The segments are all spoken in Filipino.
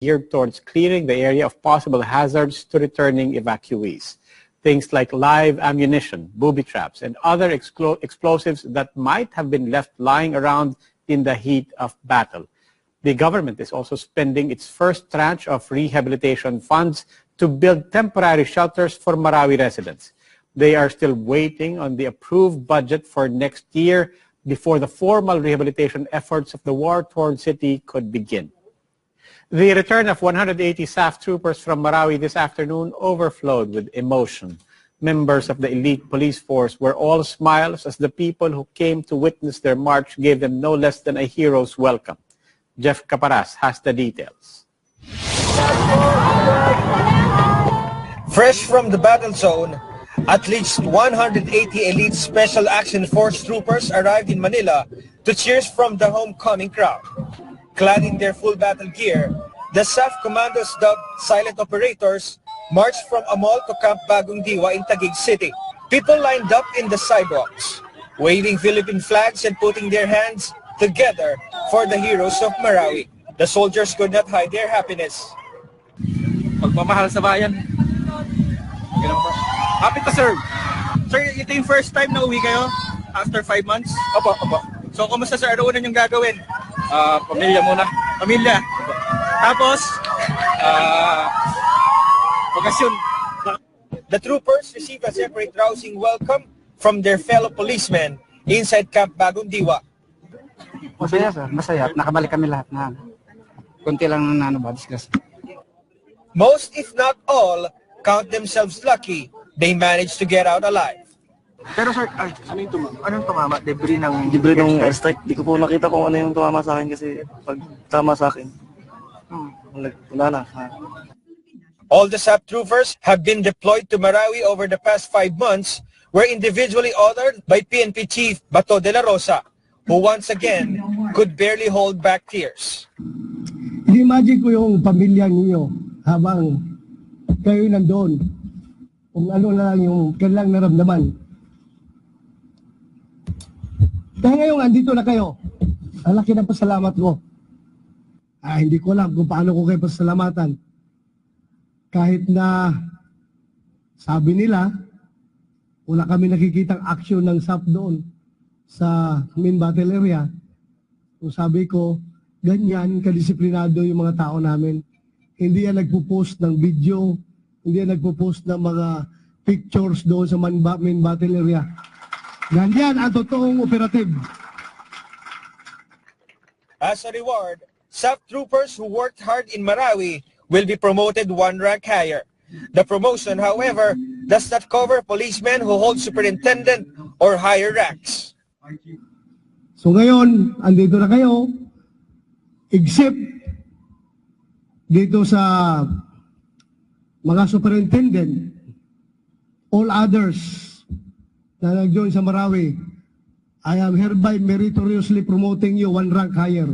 geared towards clearing the area of possible hazards to returning evacuees. Things like live ammunition, booby traps, and other explosives that might have been left lying around in the heat of battle. The government is also spending its first tranche of rehabilitation funds to build temporary shelters for Marawi residents. They are still waiting on the approved budget for next year before the formal rehabilitation efforts of the war-torn city could begin. The return of 180 SAF troopers from Marawi this afternoon overflowed with emotion. Members of the elite police force were all smiles as the people who came to witness their march gave them no less than a hero's welcome. Jeff Caparas has the details. Fresh from the battle zone, at least 180 elite Special Action Force troopers arrived in Manila to cheers from the homecoming crowd. Clad in their full battle gear, the SAF commandos dubbed silent operators marched from a mall to Camp Bagong Diwa in Taguig City. People lined up in the sidewalks, waving Philippine flags and putting their hands together for the heroes of Marawi. The soldiers could not hide their happiness. Pagmamahal sa bayan. Happy to serve. Sir, ito yung first time na uwi kayo after 5 months? Opo, opo. So, kumusta sir? Ano una niyong gagawin? Pamilya muna. Pamilya. Tapos, vacation. The troopers received a separate rousing welcome from their fellow policemen inside Camp Bagong Diwa. Masaya sir, masaya. Nakabalik kami lahat na konti lang na discuss. Most, if not all, count themselves lucky they managed to get out alive. Pero sir, anong tumama? Debris ng airstrike. Di ko po nakita kung ano yung tumama sa akin kasi pag tama sa akin, wala na. All the SAP troopers have been deployed to Marawi over the past 5 months, were individually honored by PNP Chief Bato de la Rosa, who once again could barely hold back tears. I-imagine ko yung pamilya niyo habang kayo nandoon, kung ano na lang yung kanilang naramdaman. Kaya ngayon, andito na kayo. Ang laki ng pasalamat ko. Hindi ko alam kung paano ko kayo pasalamatan. Kahit na sabi nila, wala kami nakikitang action ng SAP doon sa main battle area. Kung sabi ko, ganyan kadisiplinado yung mga tao namin. Hindi yan nagpo-post ng video, hindi yan nagpo-post ng mga pictures doon sa main battle area. Ganyan ang totoong operative. As a reward, SAP troopers who worked hard in Marawi will be promoted 1 rank higher. The promotion, however, does not cover policemen who hold superintendent or higher ranks. So ngayon, andito na kayo, except dito sa mga superintendent, all others na nag-join sa Marawi, I am hereby meritoriously promoting you 1 rank higher.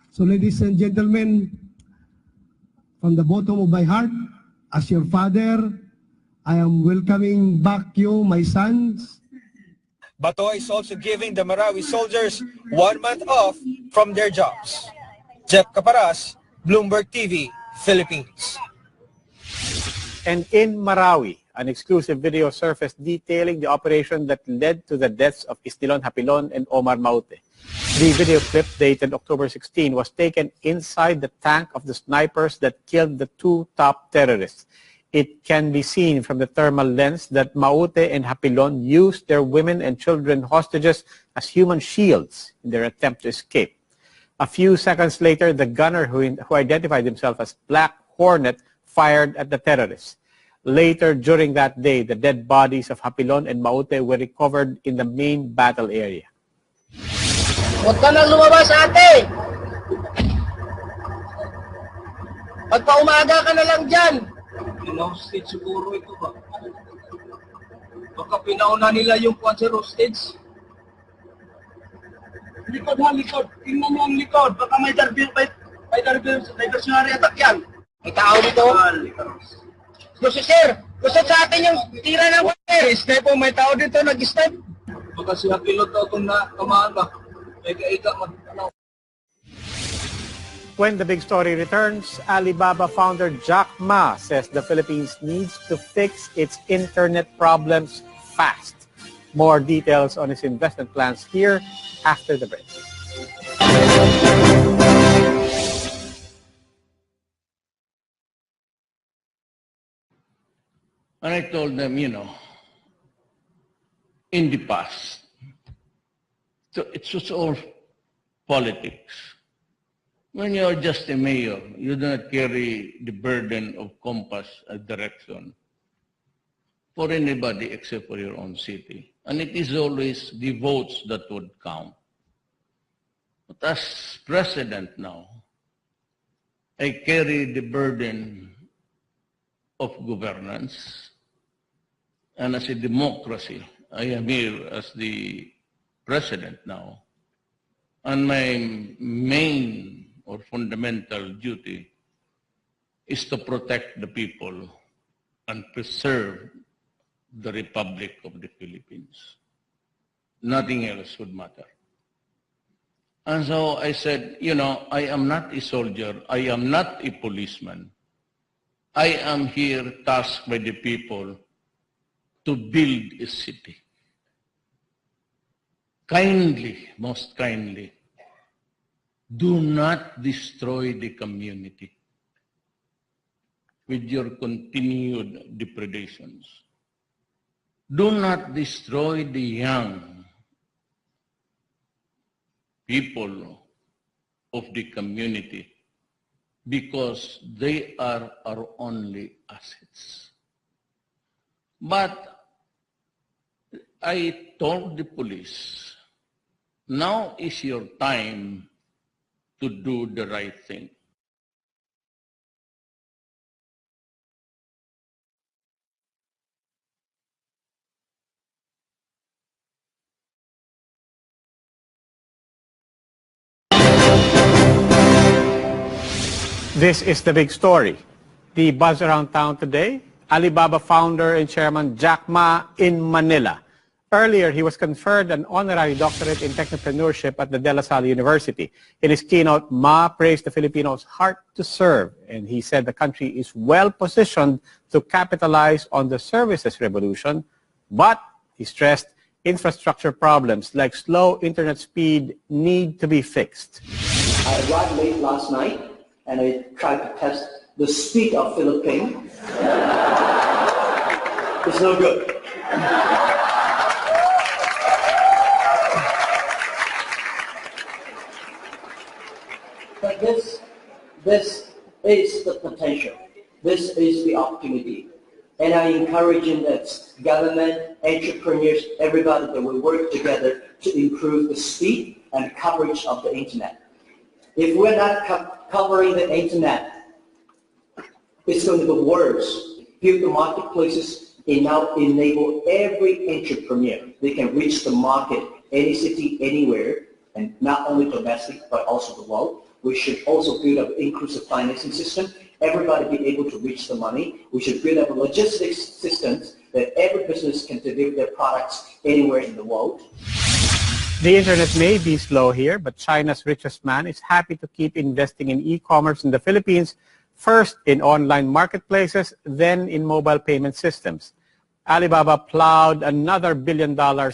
So ladies and gentlemen, from the bottom of my heart, as your father, I am welcoming back you, my sons. Bato is also giving the Marawi soldiers 1 month off from their jobs. Jeff Caparas, Bloomberg TV, Philippines. And in Marawi, an exclusive video surfaced detailing the operation that led to the deaths of Istilon Hapilon and Omar Maote. The video clip, dated October 16, was taken inside the tank of the snipers that killed the 2 top terrorists. It can be seen from the thermal lens that Maote and Hapilon used their women and children hostages as human shields in their attempt to escape. A few seconds later, the gunner who identified himself as Black Hornet fired at the terrorists. Later during that day, the dead bodies of Hapilon and Maote were recovered in the main battle area. Huwag ka nang lumabas, ate! Pagpaumaga ka na lang dyan! Hostage siguro ito ba? Baka pinauna nila yung cancer hostage. Likod ha, likod. Tingnan mo ang likod. Baka may diversionary attack yan. May tao dito. Gusto sir, gusto sa atin yung tira ng water. Step po, may tao dito nag-step. Baka si Hapilon daw itong nakamaan ba? May kaiga man. When the big story returns, Alibaba founder Jack Ma says the Philippines needs to fix its internet problems fast. More details on his investment plans here after the break. And I told them, in the past, so it's just all politics. When you're just a mayor, you do not carry the burden of compass and direction for anybody except for your own city. And it is always the votes that would count. But as president now, I carry the burden of governance. And as a democracy, I am here as the president now. And my main or fundamental duty is to protect the people and preserve the Republic of the Philippines. Nothing else would matter. And so I said, I am not a soldier. I am not a policeman. I am here tasked by the people to build a city. Kindly, most kindly, do not destroy the community with your continued depredations. Do not destroy the young people of the community because they are our only assets. But I told the police, now is your time to do the right thing. This is the big story. The buzz around town today, Alibaba founder and chairman Jack Ma in Manila. Earlier, he was conferred an honorary doctorate in technopreneurship at the De La Salle University. In his keynote, Ma praised the Filipinos' heart to serve, and he said the country is well positioned to capitalize on the services revolution, but he stressed infrastructure problems like slow internet speed need to be fixed. I arrived late last night, and I tried to test the speed of Philippine. It's no good. But this is the potential. This is the opportunity. And I encourage that government, entrepreneurs, everybody that will work together to improve the speed and coverage of the internet. If we're not covering the internet, it's going to be worse. Build the marketplaces and now enable every entrepreneur. They can reach the market, any city, anywhere, and not only domestic, but also the world. We should also build up an inclusive financing system. Everybody be able to reach the money. We should build up a logistics systems that every business can deliver their products anywhere in the world. The internet may be slow here, but China's richest man is happy to keep investing in e-commerce in the Philippines, first in online marketplaces, then in mobile payment systems. Alibaba plowed another $1 billion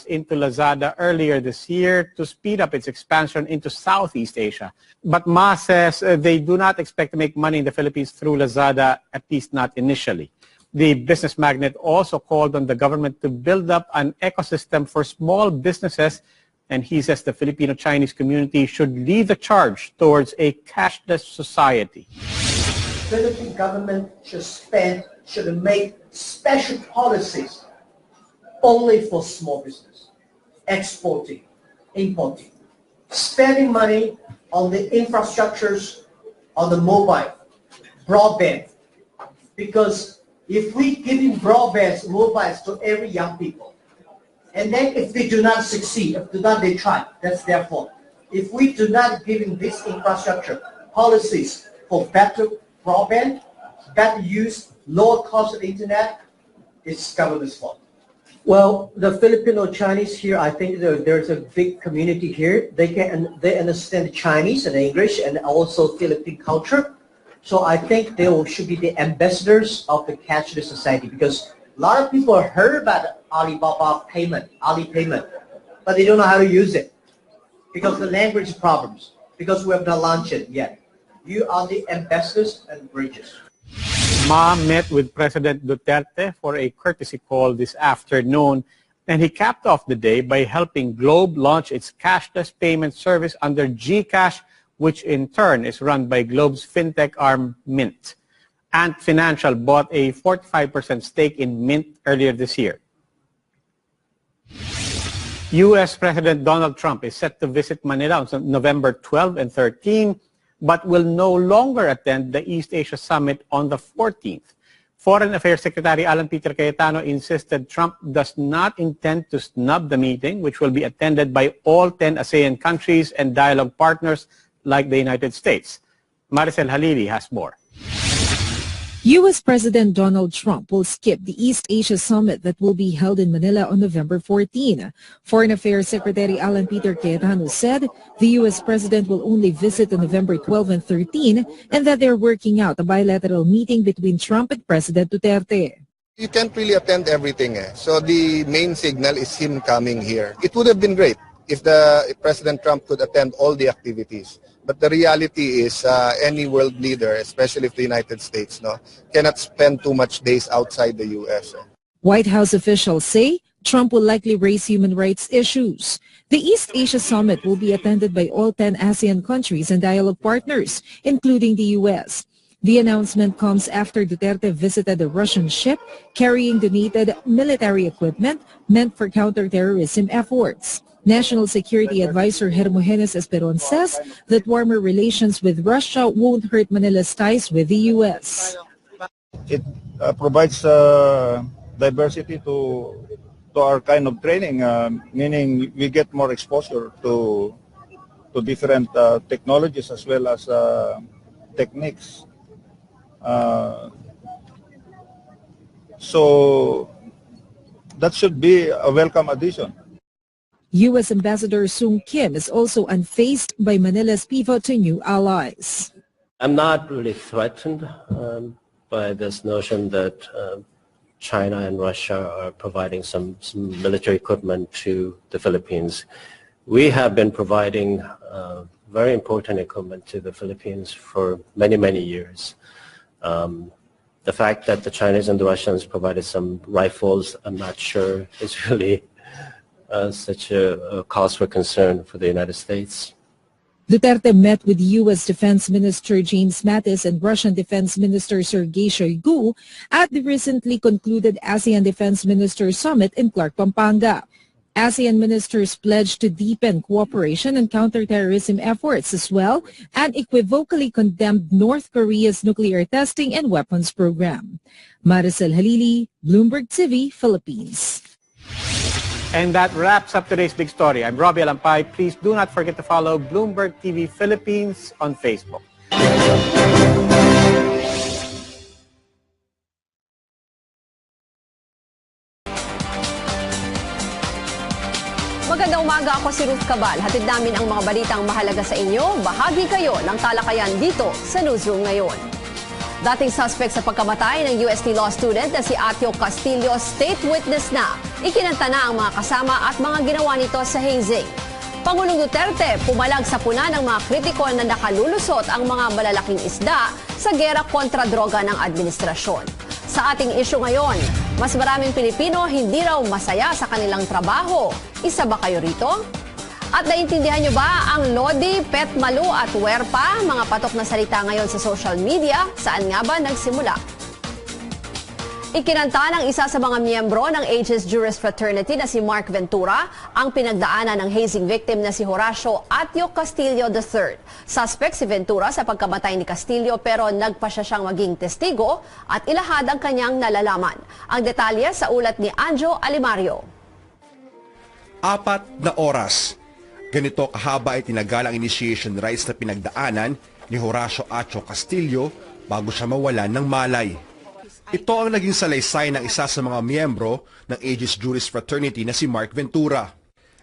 into Lazada earlier this year to speed up its expansion into Southeast Asia. But Ma says they do not expect to make money in the Philippines through Lazada, at least not initially. The business magnate also called on the government to build up an ecosystem for small businesses, and he says the Filipino-Chinese community should lead the charge towards a cashless society. Philippine government should make special policies only for small business, exporting, importing, spending money on the infrastructures, on the mobile, broadband. Because if we giving broadbands, mobiles to every young people, and then if they do not succeed, if they try, that's their fault. If we do not giving this infrastructure policies for better broadband, better use, lower cost of the internet, it's government's fault. Well, the Filipino Chinese here, I think there's a big community here. They understand Chinese and English and also Philippine culture. So I think they should be the ambassadors of the cashless society, because a lot of people heard about Alibaba payment, Ali payment, but they don't know how to use it because the language problems, because we have not launched it yet. You are the ambassadors and bridges. Ma met with President Duterte for a courtesy call this afternoon, and he capped off the day by helping Globe launch its cashless payment service under GCash, which in turn is run by Globe's fintech arm Mint. Ant Financial bought a 45% stake in Mint earlier this year. U.S. President Donald Trump is set to visit Manila on November 12 and 13, but will no longer attend the East Asia Summit on the 14th. Foreign Affairs Secretary Alan Peter Cayetano insisted Trump does not intend to snub the meeting, which will be attended by all 10 ASEAN countries and dialogue partners like the United States. Maricel Halili has more. U.S. President Donald Trump will skip the East Asia Summit that will be held in Manila on November 14. Foreign Affairs Secretary Alan Peter Cayetano said the U.S. President will only visit on November 12 and 13 and that they're working out a bilateral meeting between Trump and President Duterte. You can't really attend everything. So the main signal is him coming here. It would have been great if President Trump could attend all the activities. But the reality is any world leader, especially if the United States, cannot spend too much days outside the U.S. White House officials say Trump will likely raise human rights issues. The East Asia Summit will be attended by all 10 ASEAN countries and dialogue partners, including the U.S. The announcement comes after Duterte visited a Russian ship carrying donated military equipment meant for counterterrorism efforts. National Security Advisor Hermogenes Esperon says that warmer relations with Russia won't hurt Manila's ties with the U.S. It provides diversity to our kind of training, meaning we get more exposure to different technologies as well as techniques. So that should be a welcome addition. U.S. Ambassador Sung Kim is also unfazed by Manila's pivot to new allies. I'm not really threatened by this notion that China and Russia are providing some military equipment to the Philippines. We have been providing very important equipment to the Philippines for many, many years. The fact that the Chinese and the Russians provided some rifles, I'm not sure is really such a cause for concern for the United States. Duterte met with U.S. Defense Minister James Mattis and Russian Defense Minister Sergei Shoigu at the recently concluded ASEAN Defense Ministers Summit in Clark, Pampanga. ASEAN ministers pledged to deepen cooperation and counterterrorism efforts as well and equivocally condemned North Korea's nuclear testing and weapons program. Maricel Halili, Bloomberg TV, Philippines. And that wraps up today's big story. I'm Robbie Alampay. Please do not forget to follow Bloomberg TV Philippines on Facebook. Magandang umaga, ako si Ruth Cabal. Hatid namin ang mga balitang mahalaga sa inyo. Bahagi kayo ng talakayan dito sa Newsroom ngayon. Dating suspect sa pagkamatay ng UST law student na si Atio Castillo, state witness na. Ikinanta na ang mga kasama at mga ginawa nito sa hazing. Pangulong Duterte pumalag sa puna ng mga kritiko na nakalulusot ang mga malalaking isda sa gera kontra droga ng administrasyon. Sa ating isyu ngayon, mas maraming Pilipino hindi raw masaya sa kanilang trabaho. Isa ba kayo rito? At naintindihan nyo ba ang Lodi, Petmalu at Werpa? Mga patok na salita ngayon sa social media. Saan nga ba nagsimula? Ikinanta ng isa sa mga miyembro ng Aegis Juris Fraternity na si Mark Ventura ang pinagdaanan ng hazing victim na si Horacio Atio Castillo III. Suspect si Ventura sa pagkamatay ni Castillo pero nagpa siyang maging testigo at ilahad ang kanyang nalalaman. Ang detalye sa ulat ni Anjo Alimario. 4 na oras. Ganito kahaba ay tinagalang initiation rites na pinagdaanan ni Horacio Atio Castillo bago siya mawalan ng malay. Ito ang naging salaysay ng isa sa mga miyembro ng Aegis Juris Fraternity na si Mark Ventura.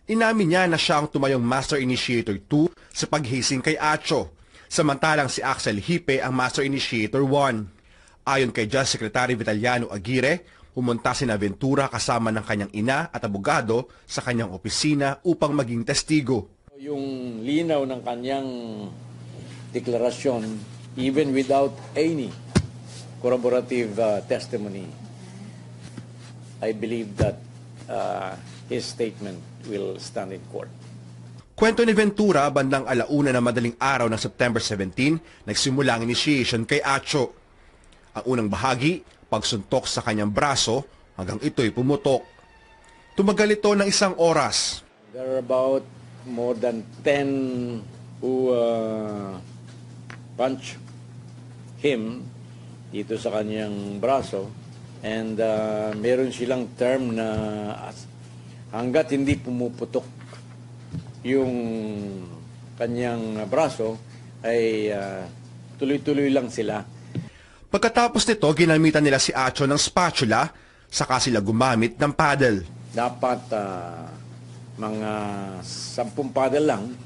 Inamin niya na siya ang tumayong Master Initiator 2 sa paghising kay Acho, samantalang si Axel Hipe ang Master Initiator 1. Ayon kay Judge Secretary Vitaliano Aguirre, pumunta sina Ventura kasama ng kanyang ina at abogado sa kanyang opisina upang maging testigo. Yung linaw ng kanyang deklarasyon, even without any corroborative testimony, I believe that his statement will stand in court. Kwento ni Ventura, bandang 1:00 na madaling araw ng September 17, nagsimula ang initiation kay Acho. Ang unang bahagi, pagsuntok sa kanyang braso hanggang ito'y pumutok. Tumagal ito ng 1 oras. There are about more than 10 who punch him dito sa kanyang braso, and meron silang term na hanggat hindi pumuputok yung kanyang braso ay tuloy-tuloy lang sila. Pagkatapos nito, ginamitan nila si Acho ng spatula, saka sila gumamit ng paddle. Dapat mga 10 paddle lang.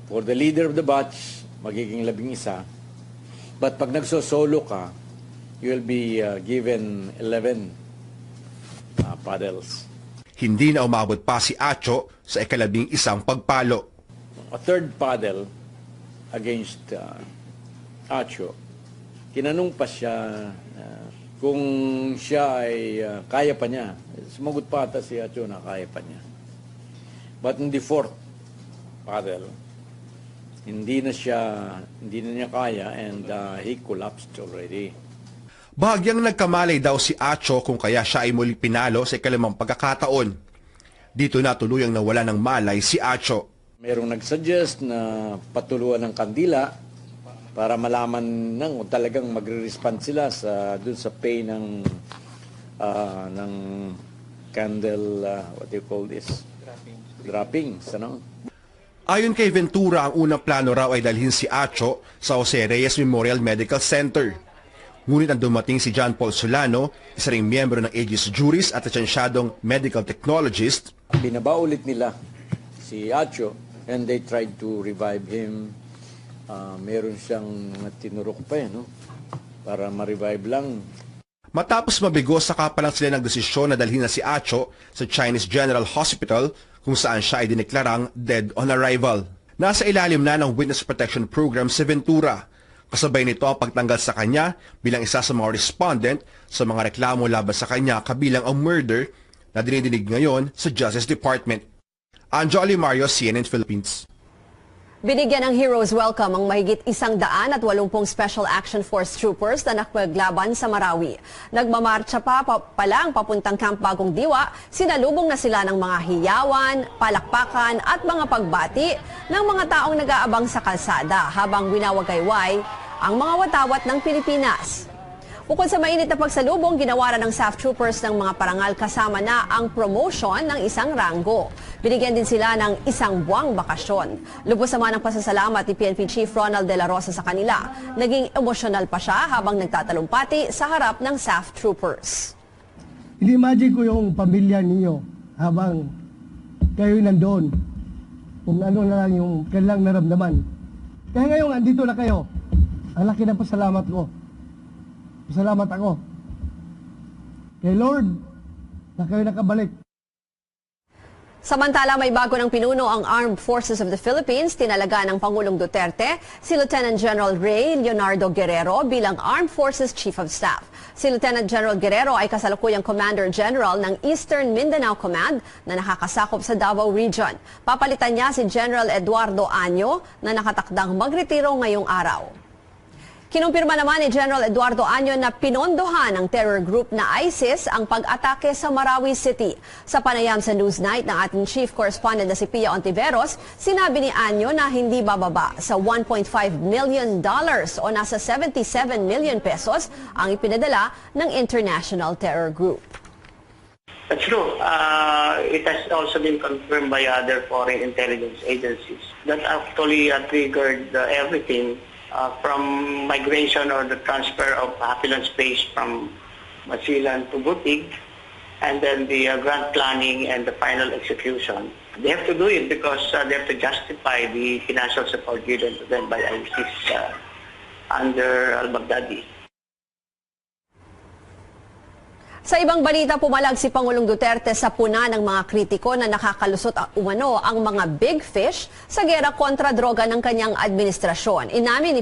For the leader of the batch, magiging 11. But pag nagsosolo ka, you will be given 11 paddles. Hindi na umabot pa si Acho sa 11 pagpalo. A third paddle against Acho, kinanong pa siya kung siya ay kaya pa niya. Sumagot pa ata si Acho na kaya pa niya. But in the fourth paddle, hindi na niya kaya, and he collapsed already. Bahagyang nagkamalay daw si Acho kung kaya siya ay muli pinalo sa 2 pagkakataon. Dito na tuluyang nawala ng malay si Acho. Merong nagsuggest na patuluan ng kandila para malaman nang talagang magre-respond sila dun sa pay ng candle, what do you call this? Droppings, ano? Ayon kay Ventura, ang unang plano raw ay dalhin si Acho sa Jose Reyes Memorial Medical Center. Ngunit ang dumating si John Paul Solano, isa ring miyembro ng Aegis Juris at atyansyadong medical technologist. Binaba ulit nila si Acho and they tried to revive him. Meron siyang tinurok pa no? Para ma-revive lang. Matapos mabigo, saka pa lang sila nagdesisyon na dalhin na si Acho sa Chinese General Hospital kung saan siya ay dineklarang dead on arrival. Nasa ilalim na ng Witness Protection Program si Ventura. Kasabay nito ang pagtanggal sa kanya bilang isa sa mga respondent sa mga reklamo laban sa kanya, kabilang ang murder na dinidinig ngayon sa Justice Department. Anjo Alimario, CNN Philippines. Binigyan ng hero's welcome ang mahigit 180 Special Action Force troopers na nakapaglaban sa Marawi. Nagmamarcha pa lang papuntang Camp Bagong Diwa, sinalubong na sila ng mga hiyawan, palakpakan at mga pagbati ng mga taong nag-aabang sa kalsada habang winawagayway ang mga watawat ng Pilipinas. Bukod sa mainit na pagsalubong, ginawaran ng SAF troopers ng mga parangal kasama na ang promotion ng isang ranggo. Binigyan din sila ng 1 buwang bakasyon. Lubos naman ang pasasalamat ni PNP Chief Ronald De La Rosa sa kanila. Naging emosyonal pa siya habang nagtatalumpati sa harap ng SAF troopers. Ini-imagine ko yung pamilya ninyo habang kayo nandoon. Kung ano na lang yung kailang naramdaman. Kaya ngayon, andito na kayo. Ang laki ng pasalamat ko. Salamat ako kay Lord na kayo nakabalik. Samantala, may bago ng pinuno ang Armed Forces of the Philippines. Tinalaga ng Pangulong Duterte si Lieutenant General Ray Leonardo Guerrero bilang Armed Forces Chief of Staff. Si Lieutenant General Guerrero ay kasalukuyang Commander General ng Eastern Mindanao Command na nakakasakop sa Davao Region. Papalitan niya si General Eduardo Año na nakatakdang magretiro ngayong araw. Kinumpirma naman ni General Eduardo Año na pinondohan ng terror group na ISIS ang pag-atake sa Marawi City. Sa panayam sa Newsnight ng ating chief correspondent na si Pia Ontiveros, sinabi ni Año na hindi bababa sa $1.5 million o nasa 77 million pesos ang ipinadala ng international terror group. That's true. It has also been confirmed by other foreign intelligence agencies that actually triggered everything from migration or the transfer of affluent space from Masilan to Butig, and then the grant planning and the final execution. They have to do it because they have to justify the financial support given to them by ISIS under al-Baghdadi. Sa ibang balita, pumalag si Pangulong Duterte sa puna ng mga kritiko na nakakalusot umano ang mga big fish sa gera kontra droga ng kanyang administrasyon. Inamin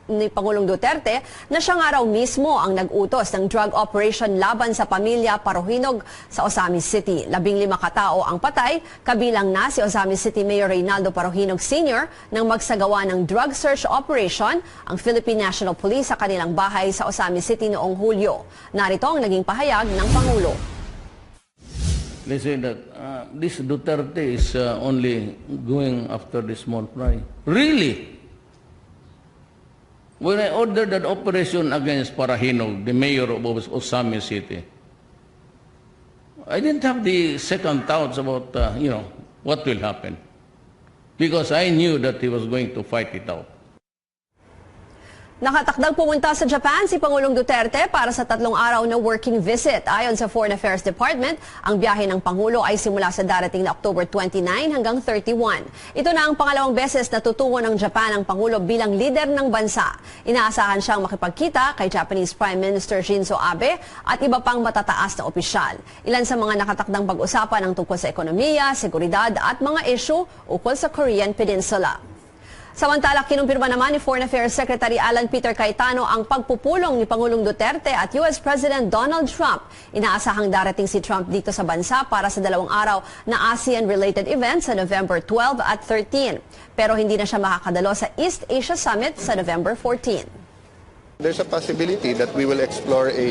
ni Pangulong Duterte na siya nga raw mismo ang nag-utos ng drug operation laban sa pamilya Parohinog sa Osamis City. 15 katao ang patay, kabilang na si Osamis City Mayor Reynaldo Parohinog Sr. nang magsagawa ng drug search operation ang Philippine National Police sa kanilang bahay sa Osamis City noong Hulyo. Narito ang naging pahayag ng Pangulo. They say that this Duterte is only going after the small fry. Really? When I ordered that operation against Parahinog, the mayor of Osamis City, I didn't have the second thoughts about, what will happen. Because I knew that he was going to fight it out. Nakatakdang pumunta sa Japan si Pangulong Duterte para sa 3 araw na working visit. Ayon sa Foreign Affairs Department, ang biyahe ng Pangulo ay simula sa darating na October 29 hanggang 31. Ito na ang pangalawang beses na tutungo ng Japan ang Pangulo bilang leader ng bansa. Inaasahan siyang makipagkita kay Japanese Prime Minister Shinzo Abe at iba pang matataas na opisyal. Ilan sa mga nakatakdang pag-usapan ang tungkol sa ekonomiya, seguridad at mga issue ukol sa Korean Peninsula. Samantala, kinumpirma naman ni Foreign Affairs Secretary Alan Peter Cayetano ang pagpupulong ni Pangulong Duterte at US President Donald Trump. Inaasahang darating si Trump dito sa bansa para sa 2 araw na ASEAN-related event sa November 12 at 13. Pero hindi na siya makakadalo sa East Asia Summit sa November 14. There's a possibility that we will explore a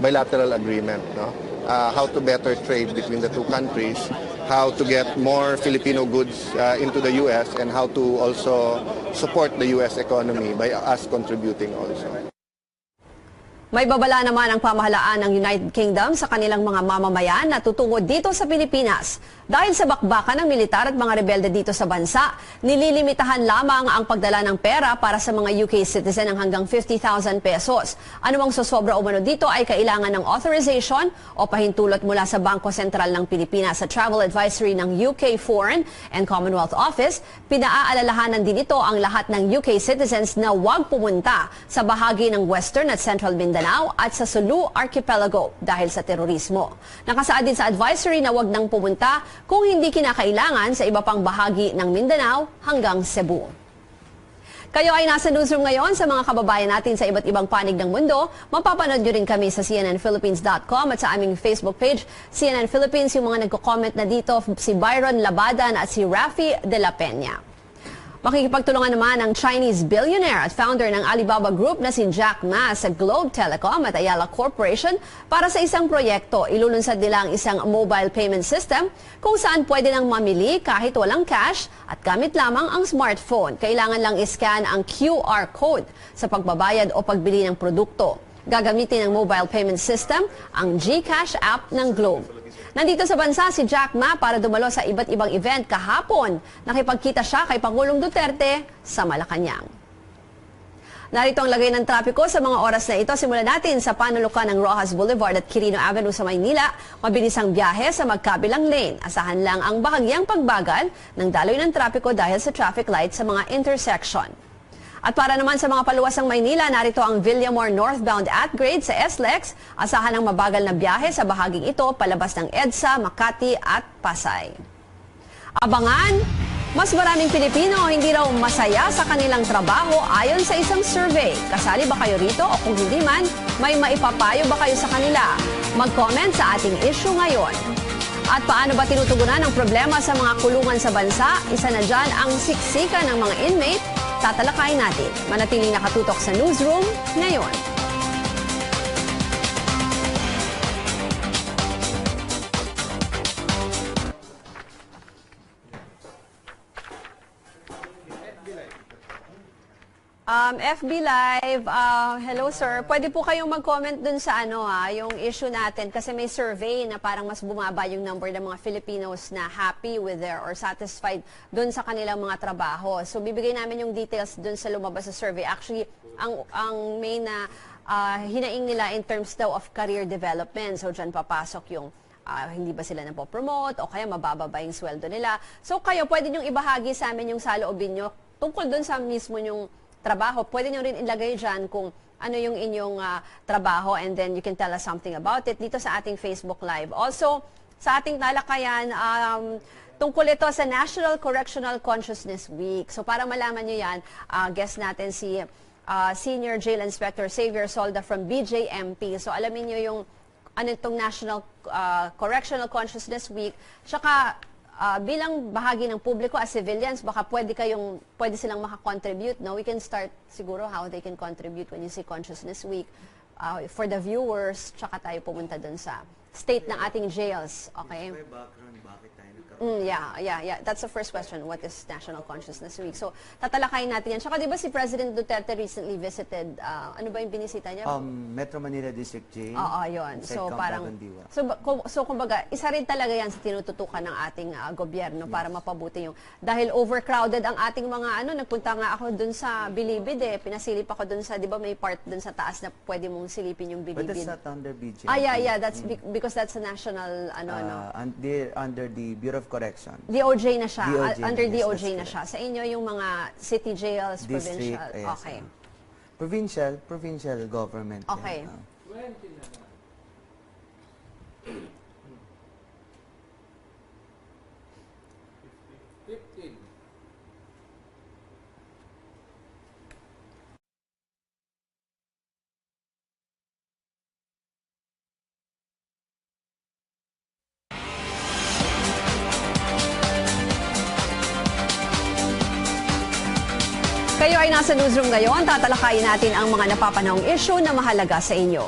bilateral agreement, no? How to better trade between the two countries, how to get more Filipino goods into the U.S. and how to also support the U.S. economy by us contributing also. May babala naman ang pamahalaan ng United Kingdom sa kanilang mga mamamayan na tutungo dito sa Pilipinas. Dahil sa bakbakan ng militar at mga rebelde dito sa bansa, nililimitahan lamang ang pagdala ng pera para sa mga UK citizen ng hanggang 50,000 pesos. Anumang sosobra umano dito ay kailangan ng authorization o pahintulot mula sa Bangko Sentral ng Pilipinas. Sa Travel Advisory ng UK Foreign and Commonwealth Office, pinaaalalahanan din ito ang lahat ng UK citizens na huwag pumunta sa bahagi ng Western at Central Mindanao at sa Sulu Archipelago dahil sa terorismo. Nakasaad din sa advisory na huwag nang pumunta kung hindi kinakailangan sa iba pang bahagi ng Mindanao hanggang Cebu. Kayo ay nasa newsroom ngayon sa mga kababayan natin sa iba't ibang panig ng mundo. Mapapanood nyo rin kami sa cnnphilippines.com at sa aming Facebook page, CNN Philippines. Yung mga nagko-comment na dito, si Byron Labadan at si Rafi de la Peña. Makikipagtulungan naman ang Chinese billionaire at founder ng Alibaba Group na si Jack Ma sa Globe Telecom at Ayala Corporation para sa isang proyekto. Ilulunsad nila ang isang mobile payment system kung saan pwede nang mamili kahit walang cash at gamit lamang ang smartphone. Kailangan lang iscan ang QR code sa pagbabayad o pagbili ng produkto. Gagamitin ng mobile payment system ang GCash app ng Globe. Nandito sa bansa si Jack Ma para dumalo sa iba't ibang event kahapon. Nakipagkita siya kay Pangulong Duterte sa Malacanang. Narito ang lagay ng trapiko sa mga oras na ito. Simulan natin sa panulukan ng Rojas Boulevard at Quirino Avenue sa Maynila. Mabilis ang biyahe sa magkabilang lane. Asahan lang ang bahagyang pagbagal ng daloy ng trapiko dahil sa traffic light sa mga intersection. At para naman sa mga paluwasang Maynila, narito ang Villamor northbound at grade sa SLEX. Asahan ang mabagal na biyahe sa bahaging ito palabas ng EDSA, Makati at Pasay. Abangan, mas maraming Pilipino hindi raw masaya sa kanilang trabaho ayon sa isang survey. Kasali ba kayo rito o kung hindi man, may maipapayo ba kayo sa kanila? Mag-comment sa ating issue ngayon. At paano ba tinutugunan ang problema sa mga kulungan sa bansa? Isa na dyan ang siksikan ng mga inmate. Tatalakayin natin. Manatiling nakatutok sa newsroom ngayon. FB Live, hello sir. Pwede po kayong mag-comment dun sa yung issue natin kasi may survey na parang mas bumaba yung number ng mga Filipinos na happy with their or satisfied dun sa kanilang mga trabaho. So bibigay namin yung details dun sa lumabas sa survey. Actually, ang main na hinaing nila in terms daw of career development. So dyan papasok yung hindi ba sila napopromote o kaya mabababa yung sweldo nila. So kayo, pwede nyo ibahagi sa amin yung saloobin nyo tungkol dun sa mismo yung trabaho. Pwede nyo rin ilagay dyan kung ano yung inyong trabaho and then you can tell us something about it dito sa ating Facebook Live. Also, sa ating talakayan, tungkol ito sa National Correctional Consciousness Week. So para malaman nyo yan, guest natin si Senior Jail Inspector Xavier Solda from BJMP. So alamin nyo yung ano itong National Correctional Consciousness Week. Tsaka bilang bahagi ng publiko as civilians, baka pwede silang makakontribute. No? We can start siguro how they can contribute when you say Consciousness Week. For the viewers, tsaka tayo pumunta dun sa state ng ating jails. Okay? Yeah. That's the first question. What is National Consciousness Week? So, tatalakayin natin yan. Tsaka di ba si President Duterte recently visited, ano ba yung binisita niya? Metro Manila District Jail. Oo, yun. So, parang, so kumbaga, isa rin talaga yan sa tinututukan ng ating gobyerno para mapabuti yung, dahil overcrowded ang ating mga, nagpunta nga ako dun sa Bilibid pinasilip ako dun sa, di ba may part dun sa taas na pwede mong silipin yung Bilibid. But that's not under BJ. Yeah, that's because that's a national, under the Bureau of Correction. DOJ na siya. Under yes, DOJ na siya. Sa inyo yung mga city jails, district, provincial. Yes, okay. Provincial government. Okay. Kayo ay nasa newsroom ngayon, tatalakayin natin ang mga napapanahong issue na mahalaga sa inyo.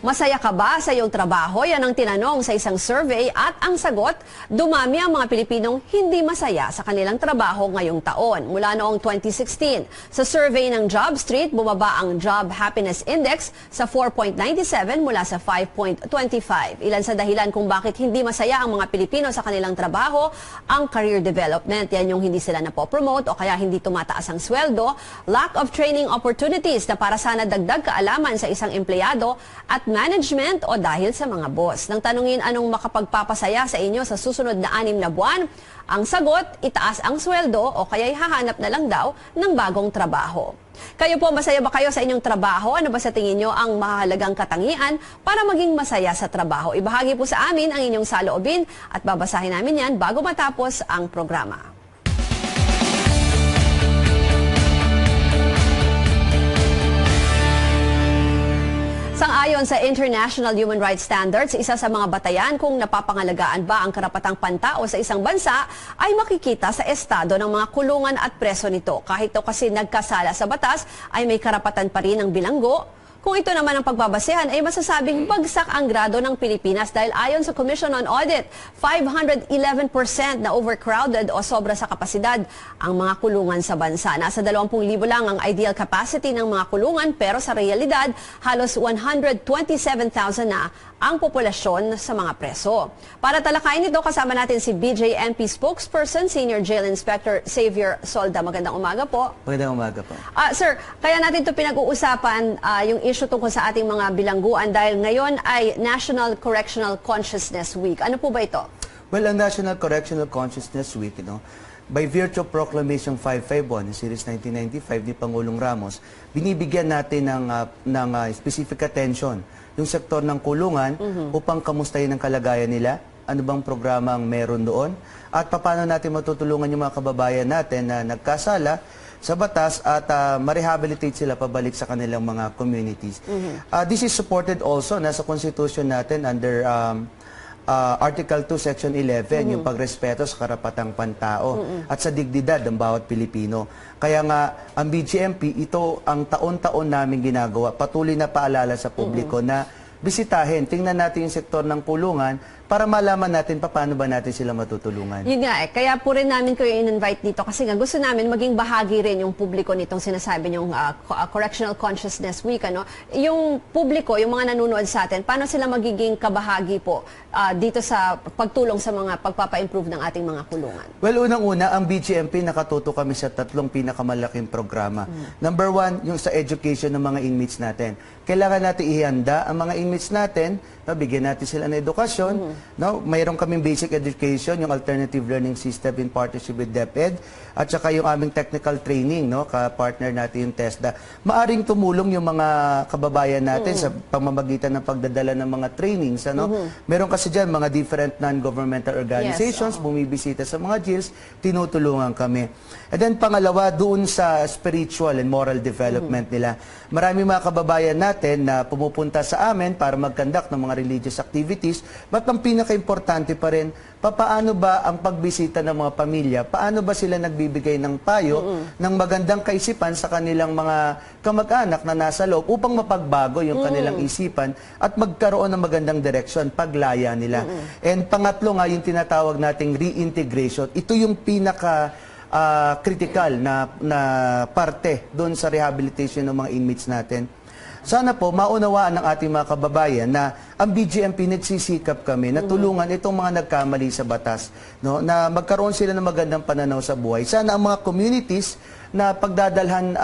Masaya ka ba sa iyong trabaho? Yan ang tinanong sa isang survey at ang sagot, dumami ang mga Pilipinong hindi masaya sa kanilang trabaho ngayong taon. Mula noong 2016, sa survey ng Job Street, bumaba ang Job Happiness Index sa 4.97 mula sa 5.25. Ilan sa dahilan kung bakit hindi masaya ang mga Pilipino sa kanilang trabaho, ang career development. Yan yung hindi sila napopromote o kaya hindi tumataas ang sweldo, lack of training opportunities na para sana dagdag kaalaman sa isang empleyado at management o dahil sa mga boss. Nang tanungin anong makapagpapasaya sa inyo sa susunod na 6 na buwan, ang sagot, itaas ang sweldo o kaya'y hahanap na lang daw ng bagong trabaho. Kayo po, masaya ba kayo sa inyong trabaho? Ano ba sa tingin nyo ang mahalagang katangian para maging masaya sa trabaho? Ibahagi po sa amin ang inyong saloobin at babasahin namin yan bago matapos ang programa. Sang-ayon sa International Human Rights Standards, isa sa mga batayan kung napapangalagaan ba ang karapatang pantao sa isang bansa ay makikita sa estado ng mga kulungan at preso nito. Kahit ito kasi nagkasala sa batas, ay may karapatan pa rin ang bilanggo. Kung ito naman ang pagbabasehan ay masasabing bagsak ang grado ng Pilipinas dahil ayon sa Commission on Audit, 511% na overcrowded o sobra sa kapasidad ang mga kulungan sa bansa. Nasa 20,000 lang ang ideal capacity ng mga kulungan pero sa realidad halos 127,000 na ang populasyon sa mga preso. Para talakayin ito, kasama natin si BJMP spokesperson, Senior Jail Inspector Xavier Solda. Magandang umaga po. Magandang umaga po. Sir, kaya natin ito pinag-uusapan yung issue tungkol sa ating mga bilangguan dahil ngayon ay National Correctional Consciousness Week. Ano po ba ito? Well, ang National Correctional Consciousness Week, by virtue of Proclamation 551 ng Series 1995 ni Pangulong Ramos, binibigyan natin ng specific attention yung sektor ng kulungan upang kamustahin ang kalagayan nila, ano bang programa ang meron doon, at paano natin matutulungan yung mga kababayan natin na nagkasala sa batas at ma-rehabilitate sila pabalik sa kanilang mga communities. This is supported also nasa Constitution natin under Article 2, Section 11, yung pagrespeto sa karapatang pantao at sa dignidad ng bawat Pilipino. Kaya nga, ang BGMP, ito ang taon-taon namin ginagawa. Patuloy na paalala sa publiko na bisitahin, tingnan natin yung sektor ng kulungan para malaman natin paano ba natin sila matutulungan. Yun nga kaya po rin namin kayo in-invite dito kasi nga gusto namin maging bahagi rin yung publiko nitong sinasabi niyong Correctional Consciousness Week. Yung publiko, yung mga nanonood sa atin, paano sila magiging kabahagi po dito sa pagtulong sa mga pagpapa-improve ng ating mga kulungan? Well, unang-una, ang BGMP nakatuto kami sa 3 pinakamalaking programa. Number 1, yung sa education ng mga inmates natin. Kailangan natin ihanda ang mga inmates natin, bigyan natin sila ng edukasyon. Mayroon kaming basic education, yung alternative learning system in partnership with DepEd, at saka yung aming technical training, ka-partner natin yung TESDA. Maaring tumulong yung mga kababayan natin sa pamamagitan ng pagdadala ng mga trainings. Meron kasi dyan mga different non-governmental organizations, bumibisita sa mga jails, tinutulungan kami. And then pangalawa, doon sa spiritual and moral development nila. Marami mga kababayan natin na pumupunta sa amin para mag-conduct ng mga religious activities, but ang pinaka-importante pa rin, paano ba ang pagbisita ng mga pamilya? Paano ba sila nagbibigay ng payo ng magandang kaisipan sa kanilang mga kamag-anak na nasa loob upang mapagbago yung kanilang isipan at magkaroon ng magandang direksyon, paglaya nila. And pangatlo nga, yung tinatawag nating reintegration. Ito yung critical na parte doon sa rehabilitation ng mga inmates natin. Sana po maunawaan ng ating mga kababayan na ang BGMP nagsisikap kami na tulungan itong mga nagkamali sa batas, na magkaroon sila ng magandang pananaw sa buhay. Sana ang mga communities na pagdadalhan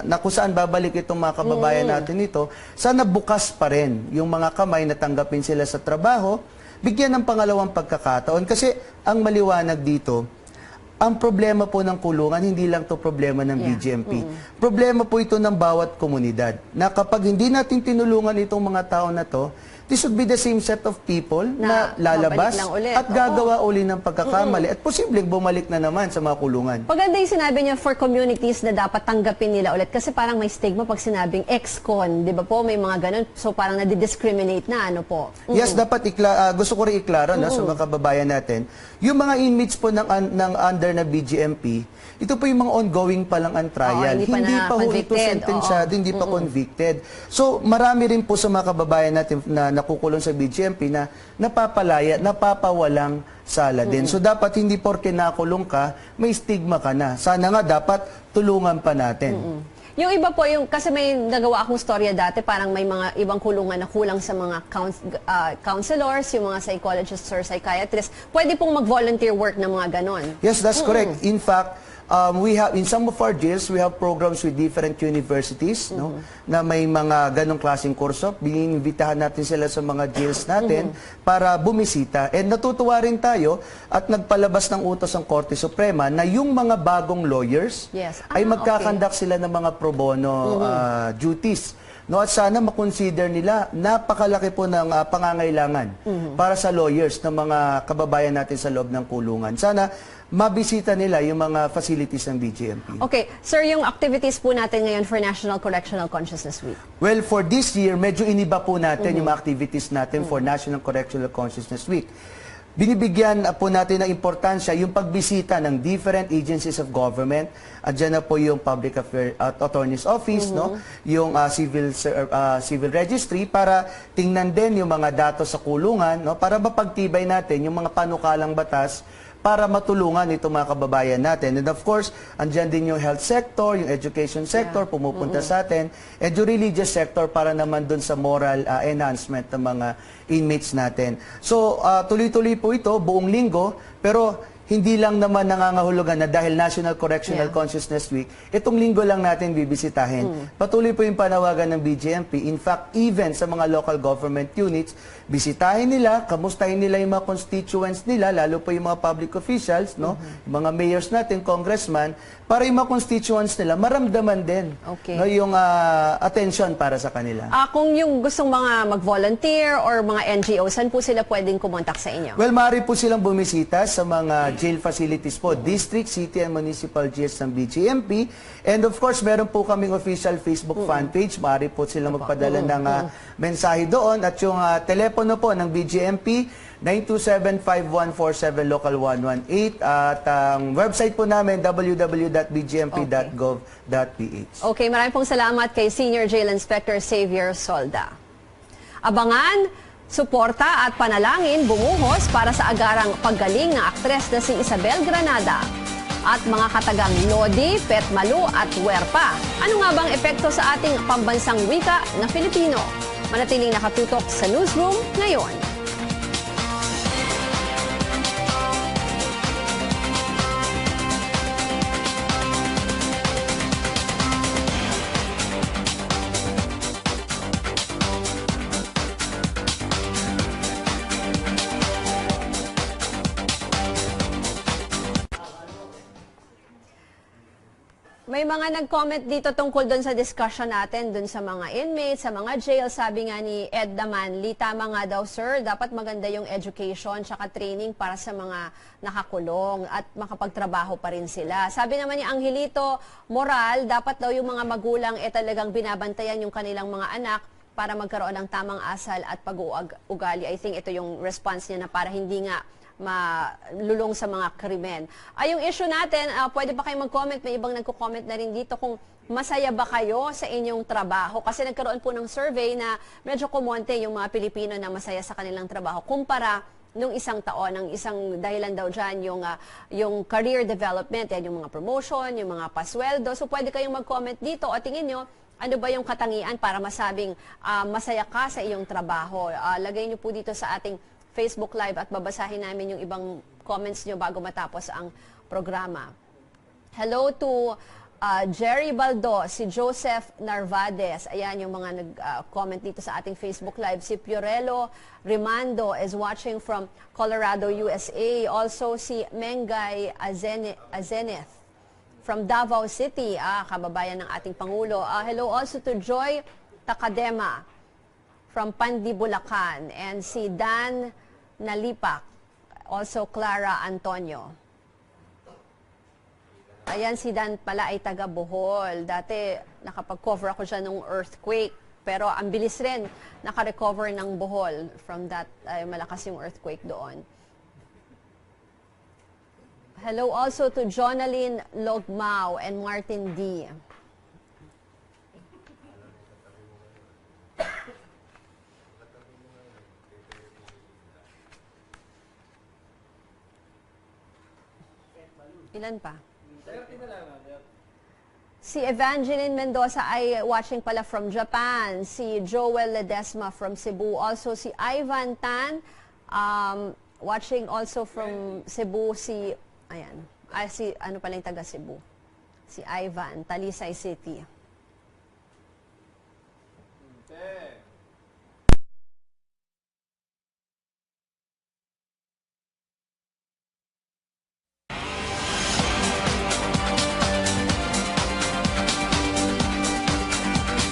na kung saan babalik itong mga kababayan natin ito, sana bukas pa rin yung mga kamay na tanggapin sila sa trabaho, bigyan ng pangalawang pagkakataon. Kasi ang maliwanag dito, ang problema po ng kulungan, hindi lang to problema ng BGMP. Problema po ito ng bawat komunidad. Na kapag hindi natin tinulungan itong mga tao na to, this would be the same set of people na lalabas at gagawa uli ng pagkakamali at posibleng bumalik na naman sa mga kulungan. Maganda yung sinabi niya for communities na dapat tanggapin nila ulit kasi parang may stigma pag sinabing ex-con, di ba po? May mga ganun. So parang nadi-discriminate na, ano po? Yes, dapat gusto ko rin iklaro sa mga kababayan natin. Yung mga inmates po ng under na BGMP, ito po yung mga ongoing pa lang ang trial. Hindi pa ho ito sentensyado, hindi pa convicted. So marami rin po sa mga kababayan natin na nakukulong sa BGMP na napapalaya, napapawalang sala din. So dapat hindi porke nakulong ka, may stigma ka na. Sana nga dapat tulungan pa natin. Yung iba po, kasi may nagawa akong storya dati, parang may mga ibang kulungan na kulang sa mga counselors, yung mga psychologists or psychiatrists. Pwede pong mag-volunteer work ng mga ganon. Yes, that's correct. In fact, we have in some of our jails, we have programs with different universities, na may mga ganong klaseng kurso. Biniimbitahan natin sila sa mga jails natin para bumisita. And natutuwa rin tayo at nagpalabas ng utos ang Korte Suprema na yung mga bagong lawyers ay magkakandak sila ng mga pro bono duties. At sana makonsider nila, napakalaki po ng pangangailangan para sa lawyers ng mga kababayan natin sa loob ng kulungan. Sana mabisita nila yung mga facilities ng BGMP. Okay. Sir, yung activities po natin ngayon for National Correctional Consciousness Week? Well, for this year, medyo iniba po natin yung mga activities natin for National Correctional Consciousness Week. Binibigyan po natin ng importansya yung pagbisita ng different agencies of government. Andiyan na po yung Public Attorney's Office, yung Civil Registry, para tingnan din yung mga datos sa kulungan, para mapagtibay natin yung mga panukalang batas para matulungan itong mga kababayan natin. And of course, andyan din yung health sector, yung education sector, pumupunta sa atin, and yung religious sector para naman dun sa moral enhancement ng mga inmates natin. So, tuloy-tuloy po ito, buong linggo, pero hindi lang naman nangangahulugan na dahil National Correctional Consciousness Week, itong linggo lang natin bibisitahin. Patuloy po yung panawagan ng BGMP. In fact, even sa mga local government units, bisitahin nila, kamustahin nila yung mga constituents nila, lalo po yung mga public officials, yung mga mayors natin, congressman, para yung mga constituents nila maramdaman din yung attention para sa kanila. Kung yung gustong mga mag-volunteer or mga NGOs, saan po sila pwedeng kumontak sa inyo? Well, maaari po silang bumisita sa mga jail facilities po, district, city, and municipal jails ng BGMP. And of course, meron po kaming official Facebook fan page. Maaari po silang magpadala ng mensahe doon. At yung telepono po ng BGMP, 927-5147 local 118, at ang website po namin www.bgmp.gov.ph. Okay, maraming pong salamat kay Senior Jail Inspector Xavier Solda. Abangan Suporta at panalangin bumuhos para sa agarang paggaling ng aktres na si Isabel Granada. At mga katagang Lodi, Petmalu at Huerpa. Ano nga bang epekto sa ating pambansang wika na Filipino? Manatiling nakatutok sa newsroom ngayon. May mga nag-comment dito tungkol doon sa discussion natin, doon sa mga inmates, sa mga jail. Sabi nga ni Ed Damanli, tama nga daw sir, dapat maganda yung education tsaka training para sa mga nakakulong at makapagtrabaho pa rin sila. Sabi naman ni Angelito Moral, dapat daw yung mga magulang talagang binabantayan yung kanilang mga anak para magkaroon ng tamang asal at pag-uugali. I think ito yung response niya na para hindi nga malulong sa mga krimen. Yung issue natin, pwede pa kayong mag-comment, may ibang nagko-comment na rin dito kung masaya ba kayo sa inyong trabaho. Kasi nagkaroon po ng survey na medyo kumonte yung mga Pilipino na masaya sa kanilang trabaho kumpara nung isang taon. Ang isang dahilan daw dyan yung career development, yan yung mga promotion, yung mga pasweldo. So pwede kayong mag-comment dito o tingin nyo, ano ba yung katangian para masabing masaya ka sa iyong trabaho. Lagay nyo po dito sa ating Facebook Live at babasahin namin yung ibang comments nyo bago matapos ang programa. Hello to Jerry Baldo, si Joseph Narvades. Ayan yung mga nag-comment dito sa ating Facebook Live. Si Piorello Rimando is watching from Colorado, USA. Also si Mengay Azeneth from Davao City, kababayan ng ating Pangulo. Hello also to Joy Takadema from Pandi, Bulacan. And si Dan Nalipak, also Clara Antonio. Ayan, si Dan pala ay taga Bohol. Dati nakapag-cover ako dyan ng earthquake. Pero ang bilis rin nakarecover ng Bohol from that, malakas yung earthquake doon. Hello also to Jonalyn Logmao and Martin D. Ilan pa? Si Evangeline Mendoza ay watching pala from Japan. Si Joel Ledesma from Cebu. Also si Ivan Tan, watching also from Cebu. Si, ayan, si ano pala yung taga Cebu? Si Ivan, Talisay City.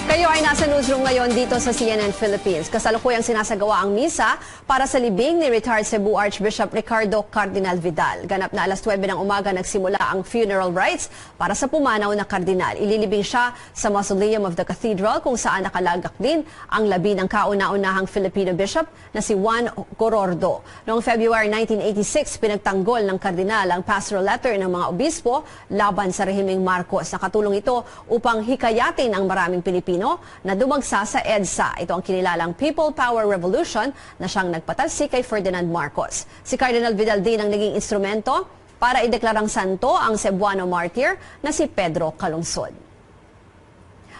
Kayo ay nasa newsroom ngayon dito sa CNN Philippines. Kasalukuyang sinasagawa ang misa para sa libing ni retired Cebu Archbishop Ricardo Cardinal Vidal. Ganap na alas 9 ng umaga nagsimula ang funeral rites para sa pumanaw na kardinal. Ililibing siya sa Mausoleum of the Cathedral kung saan nakalagak din ang labi ng kauna-unahang Filipino bishop na si Juan Gorordo. Noong February 1986, pinagtanggol ng kardinal ang pastoral letter ng mga obispo laban sa rehimeng Marcos. Nakatulong ito upang hikayatin ang maraming Pilipino na dumagsa sa EDSA. Ito ang kinilalang People Power Revolution na siyang nagpatalsik kay Ferdinand Marcos. Si Cardinal Vidal din ang naging instrumento para ideklarang santo ang Cebuano martyr na si Pedro Calungsod.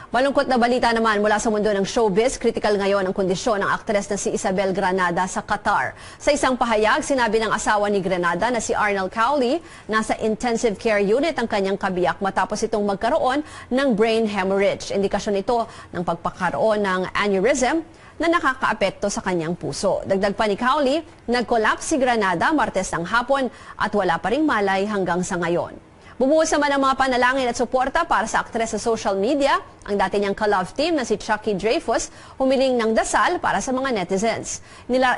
Malungkot na balita naman mula sa mundo ng showbiz. Critical ngayon ang kondisyon ng aktres na si Isabel Granada sa Qatar. Sa isang pahayag, sinabi ng asawa ni Granada na si Arnel Cowley, nasa intensive care unit ang kanyang kabiyak matapos itong magkaroon ng brain hemorrhage. Indikasyon ito ng pagpakaroon ng aneurysm na nakakaapekto sa kanyang puso. Dagdag pa ni Cowley, nag-collapse si Granada Martes ng hapon at wala pa ring malay hanggang sa ngayon. Bumuhos naman ang mga panalangin at suporta para sa aktres sa social media. Ang dati niyang ka-love team na si Chucky Dreyfus humiling ng dasal para sa mga netizens.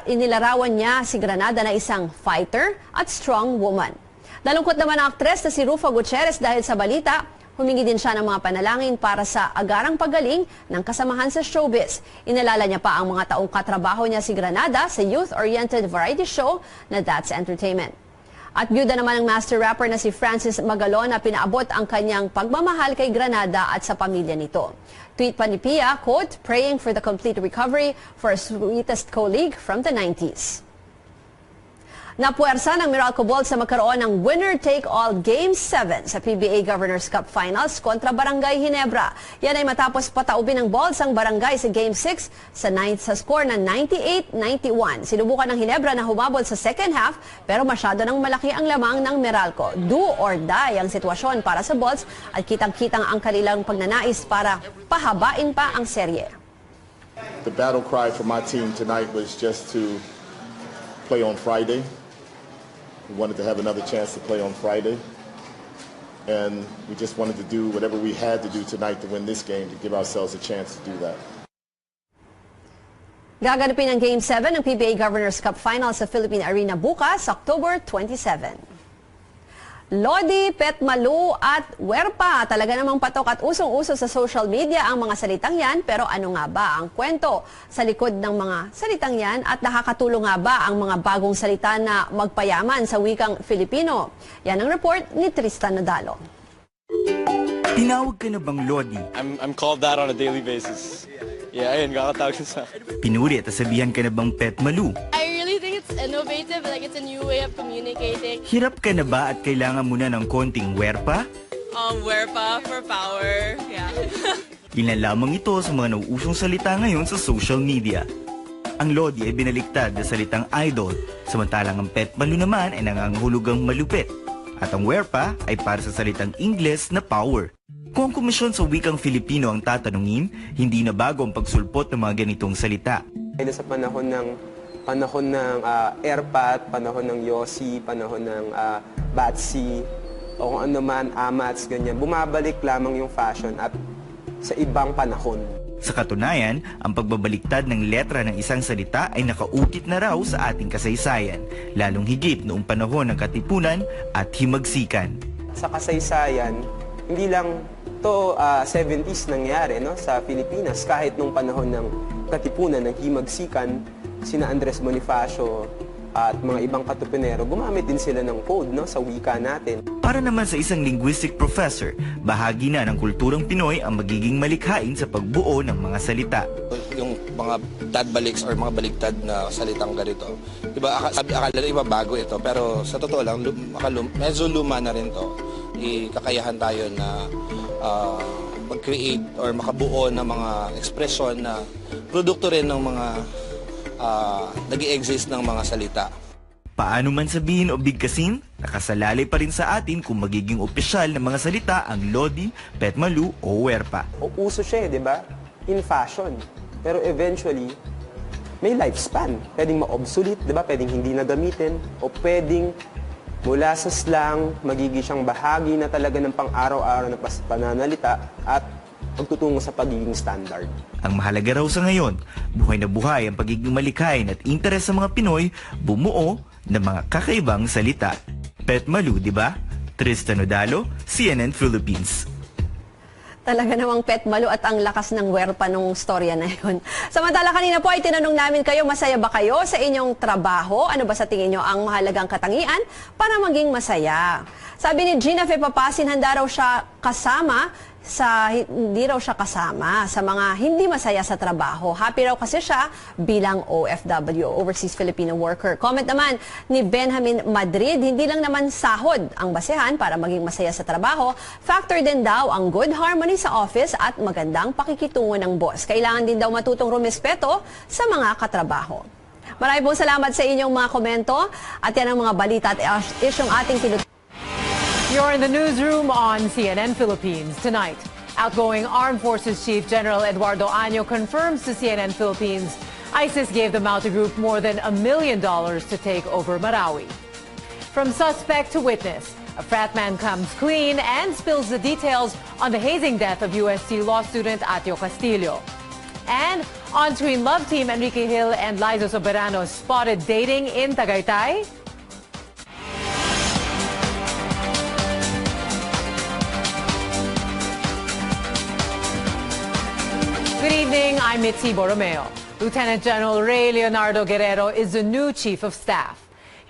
Inilarawan niya si Granada na isang fighter at strong woman. Nalungkot naman ang aktres na si Rufa Gutierrez dahil sa balita, humingi din siya ng mga panalangin para sa agarang pagaling ng kasamahan sa showbiz. Inalala niya pa ang mga taong katrabaho niya si Granada sa youth-oriented variety show na That's Entertainment. At byuda naman ng master rapper na si Francis Magalon na pinaabot ang kanyang pagmamahal kay Granada at sa pamilya nito. Tweet pa ni Pia, quote, praying for the complete recovery for our sweetest colleague from the 90s. Napuwersa ng Meralco Bulls sa magkaroon ng winner-take-all Game 7 sa PBA Governors Cup Finals kontra Barangay Ginebra. Yan ay matapos pataubin ng Bulls ang Barangay sa Game 6 sa score na 98-91. Sinubukan ng Ginebra na humabol sa second half pero masyado nang malaki ang lamang ng Meralco. Do or die ang sitwasyon para sa Bulls at kitang-kitang ang kanilang pagnanais para pahabain pa ang serye. The battle cry for my team tonight was just to play on Friday. We wanted to have another chance to play on Friday. And we just wanted to do whatever we had to do tonight to win this game, to give ourselves a chance to do that. Gaganapin ang Game 7 ng PBA Governors Cup Final sa Philippine Arena bukas, October 27. Lodi, Petmalu at Werpa. Talaga namang patok at usong-uso sa social media ang mga salitang yan. Pero ano nga ba ang kwento sa likod ng mga salitang yan? At nakakatulong nga ba ang mga bagong salita na magpayaman sa wikang Filipino? Yan ang report ni Tristan Nadalo. Tinawag ka na bang Lodi? I'm called that on a daily basis. Yeah, ayun, kakatawag sa Pinuri at sabihan ka na bang Petmalu? I really think it's innovative, like it's a new way of communicating. Hirap ka na ba at kailangan mo na ng konting werpa? Werpa for power, yeah. Ilan lamang ito sa mga nauusong salita ngayon sa social media. Ang Lodi ay binaliktad na salitang idol, samantalang ang Petmalu naman ay nangangahulugang malupit. At ang werpa ay para sa salitang Ingles na power. Kung ang komisyon sa wikang Filipino ang tatanungin, hindi na bago ang pagsulpot ng mga ganitong salita. Sa panahon ng airpat, panahon ng yosi, panahon ng batsi, o kung ano man, amats, ganyan, bumabalik lamang yung fashion at sa ibang panahon. Sa katunayan, ang pagbabaliktad ng letra ng isang salita ay nakaukit na raw sa ating kasaysayan, lalong higit noong panahon ng Katipunan at Himagsikan. Sa kasaysayan, hindi lang to 70s nangyari, no, sa Pilipinas. Kahit nung panahon ng Katipunan, ng Himagsikan, sina Andres Bonifacio at mga ibang katupunero, gumamit din sila ng code, no, sa wika natin. Para naman sa isang linguistic professor, bahagi na ng kulturang Pinoy ang magiging malikhain sa pagbuo ng mga salita. Yung mga dadbaliks or mga baligtad na salitang ganito, diba, akala na iba bago ito, pero sa totoo lang, medyo luma na rin to. Kakayahan tayo na mag-create or makabuo ng mga ekspresyon na produkto rin ng mga nag-i-exist ng mga salita. Paano man sabihin o bigkasin, nakasalalay pa rin sa atin kung magiging opisyal ng mga salita ang Lodi, Petmalu o Werpa. Uso siya, di ba? In fashion. Pero eventually, may lifespan. Pwedeng ma-obsolete, di ba? Pwedeng hindi na gamitin. O pwedeng mula sa slang, magiging siyang bahagi na talaga ng pang-araw-araw na pananalita at pagtutungo sa pagiging standard. Ang mahalaga raw sa ngayon, buhay na buhay ang pagiging malikhain at interes sa mga Pinoy bumuo ng mga kakaibang salita. Petmalu, di ba? Tristan Nadalo, CNN Philippines. Talaga namang Petmalu at ang lakas ng werpa nung storya na yun. Samantala kanina po ay tinanong namin kayo, masaya ba kayo sa inyong trabaho? Ano ba sa tingin nyo ang mahalagang katangian para maging masaya? Sabi ni Gina Fe Papasin, handa raw siya hindi raw siya kasama sa mga hindi masaya sa trabaho. Happy raw kasi siya bilang OFW, Overseas Filipino Worker. Comment naman ni Benjamin Madrid, hindi lang naman sahod ang basehan para maging masaya sa trabaho. Factor din daw ang good harmony sa office at magandang pakikitungo ng boss. Kailangan din daw matutong rumespeto sa mga katrabaho. Maraming pong salamat sa inyong mga komento at yan ang mga balita at isyong ating tinutunan. You're in the newsroom on CNN Philippines tonight. Outgoing Armed Forces Chief General Eduardo Año confirms to CNN Philippines ISIS gave the Maote Group more than $1 million to take over Marawi. From suspect to witness, a frat man comes clean and spills the details on the hazing death of UST law student Atio Castillo. And on-screen love team Enrique Hill and Liza Soberano spotted dating in Tagaytay. Good evening, I'm Mitzi Borromeo. Lieutenant General Ray Leonardo Guerrero is the new Chief of Staff.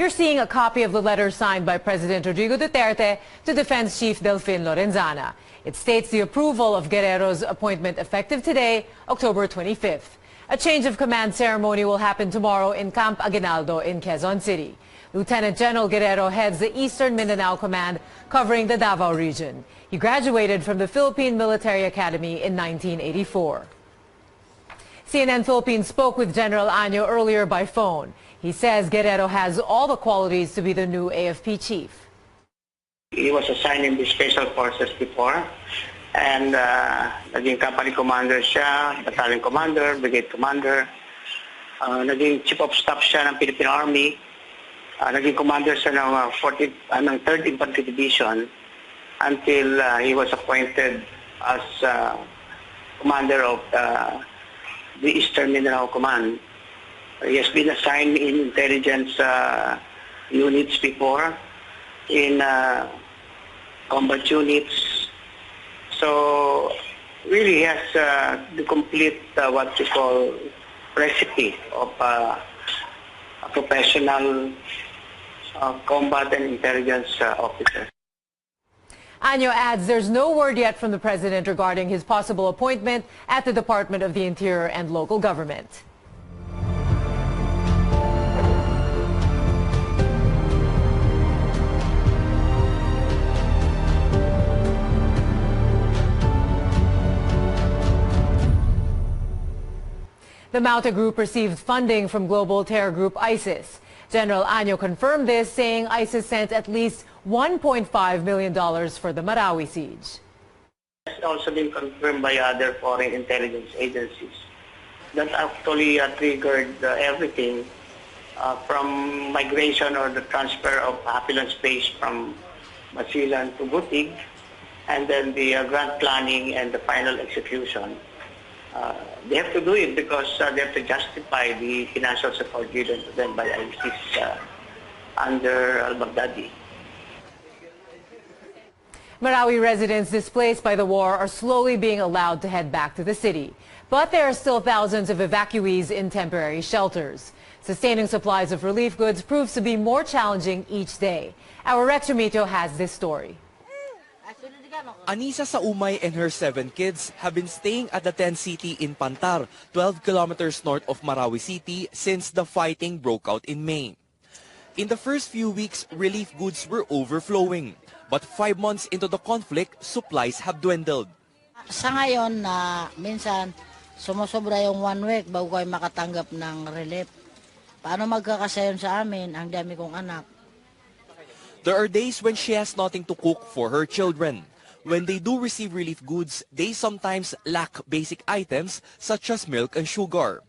You're seeing a copy of the letter signed by President Rodrigo Duterte to Defense Chief Delfin Lorenzana. It states the approval of Guerrero's appointment effective today, October 25th. A change of command ceremony will happen tomorrow in Camp Aguinaldo in Quezon City. Lieutenant General Guerrero heads the Eastern Mindanao Command covering the Davao region. He graduated from the Philippine Military Academy in 1984. CNN Philippines spoke with General Año earlier by phone. He says Guerrero has all the qualities to be the new AFP chief. He was assigned in the Special Forces before, and naging company commander siya, battalion commander, brigade commander, naging chief of staff siya ng Philippine Army, naging commander siya ng 3rd Infantry Division until he was appointed as commander of the Eastern Mindanao Command. He has been assigned in intelligence units before, in combat units. So really he has the complete what you call recipe of a professional combat and intelligence officer. Año adds there's no word yet from the president regarding his possible appointment at the Department of the Interior and Local Government. The Maote Group received funding from global terror group ISIS. General Año confirmed this, saying ISIS sent at least $1.5 million for the Marawi siege. It's also been confirmed by other foreign intelligence agencies. That actually triggered everything from migration or the transfer of affluent space from Basilan to Butig, and then the grant planning and the final execution. They have to do it because they have to justify the financial support given to them by ISIS under al-Baghdadi. Marawi residents displaced by the war are slowly being allowed to head back to the city. But there are still thousands of evacuees in temporary shelters. Sustaining supplies of relief goods proves to be more challenging each day. Our Rex Remito has this story. Anisa Saumay and her 7 kids have been staying at the tent city in Pantar, 12 kilometers north of Marawi City, since the fighting broke out in May. In the first few weeks, relief goods were overflowing. But 5 months into the conflict, supplies have dwindled. Sa ngayon, minsan sumusobra yung 1 week bago kayo makatanggap ng relief. Paano magkakasayon sa amin? Ang dami kong anak. There are days when she has nothing to cook for her children. When they do receive relief goods, they sometimes lack basic items such as milk and sugar.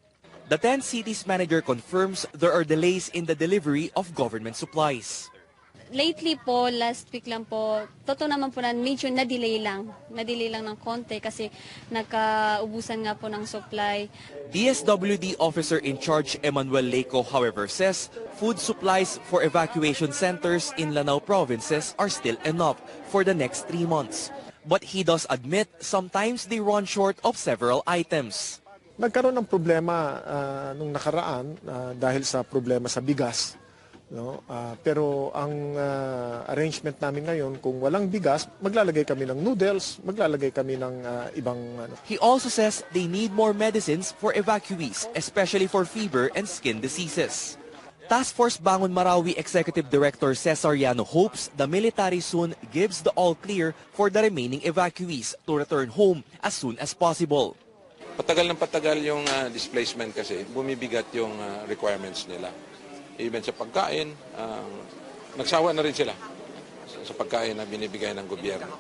The 10 cities manager confirms there are delays in the delivery of government supplies. Lately po, last week lang po, totoo naman po na medyo na-delay lang ng konti kasi nakaubusan nga po ng supply. DSWD officer in charge Emmanuel Leco, however, says food supplies for evacuation centers in Lanao provinces are still enough for the next 3 months. But he does admit sometimes they run short of several items. Nagkaroon ng problema nung nakaraan dahil sa problema sa bigas. No? Pero ang arrangement namin ngayon, kung walang bigas, maglalagay kami ng noodles, maglalagay kami ng ibang... He also says they need more medicines for evacuees, especially for fever and skin diseases. Task Force Bangon Marawi Executive Director Cesariano hopes the military soon gives the all-clear for the remaining evacuees to return home as soon as possible. Patagal ng patagal yung displacement kasi, bumibigat yung requirements nila. Even sa pagkain, nagsawa na rin sila sa pagkain na binibigay ng gobyerno.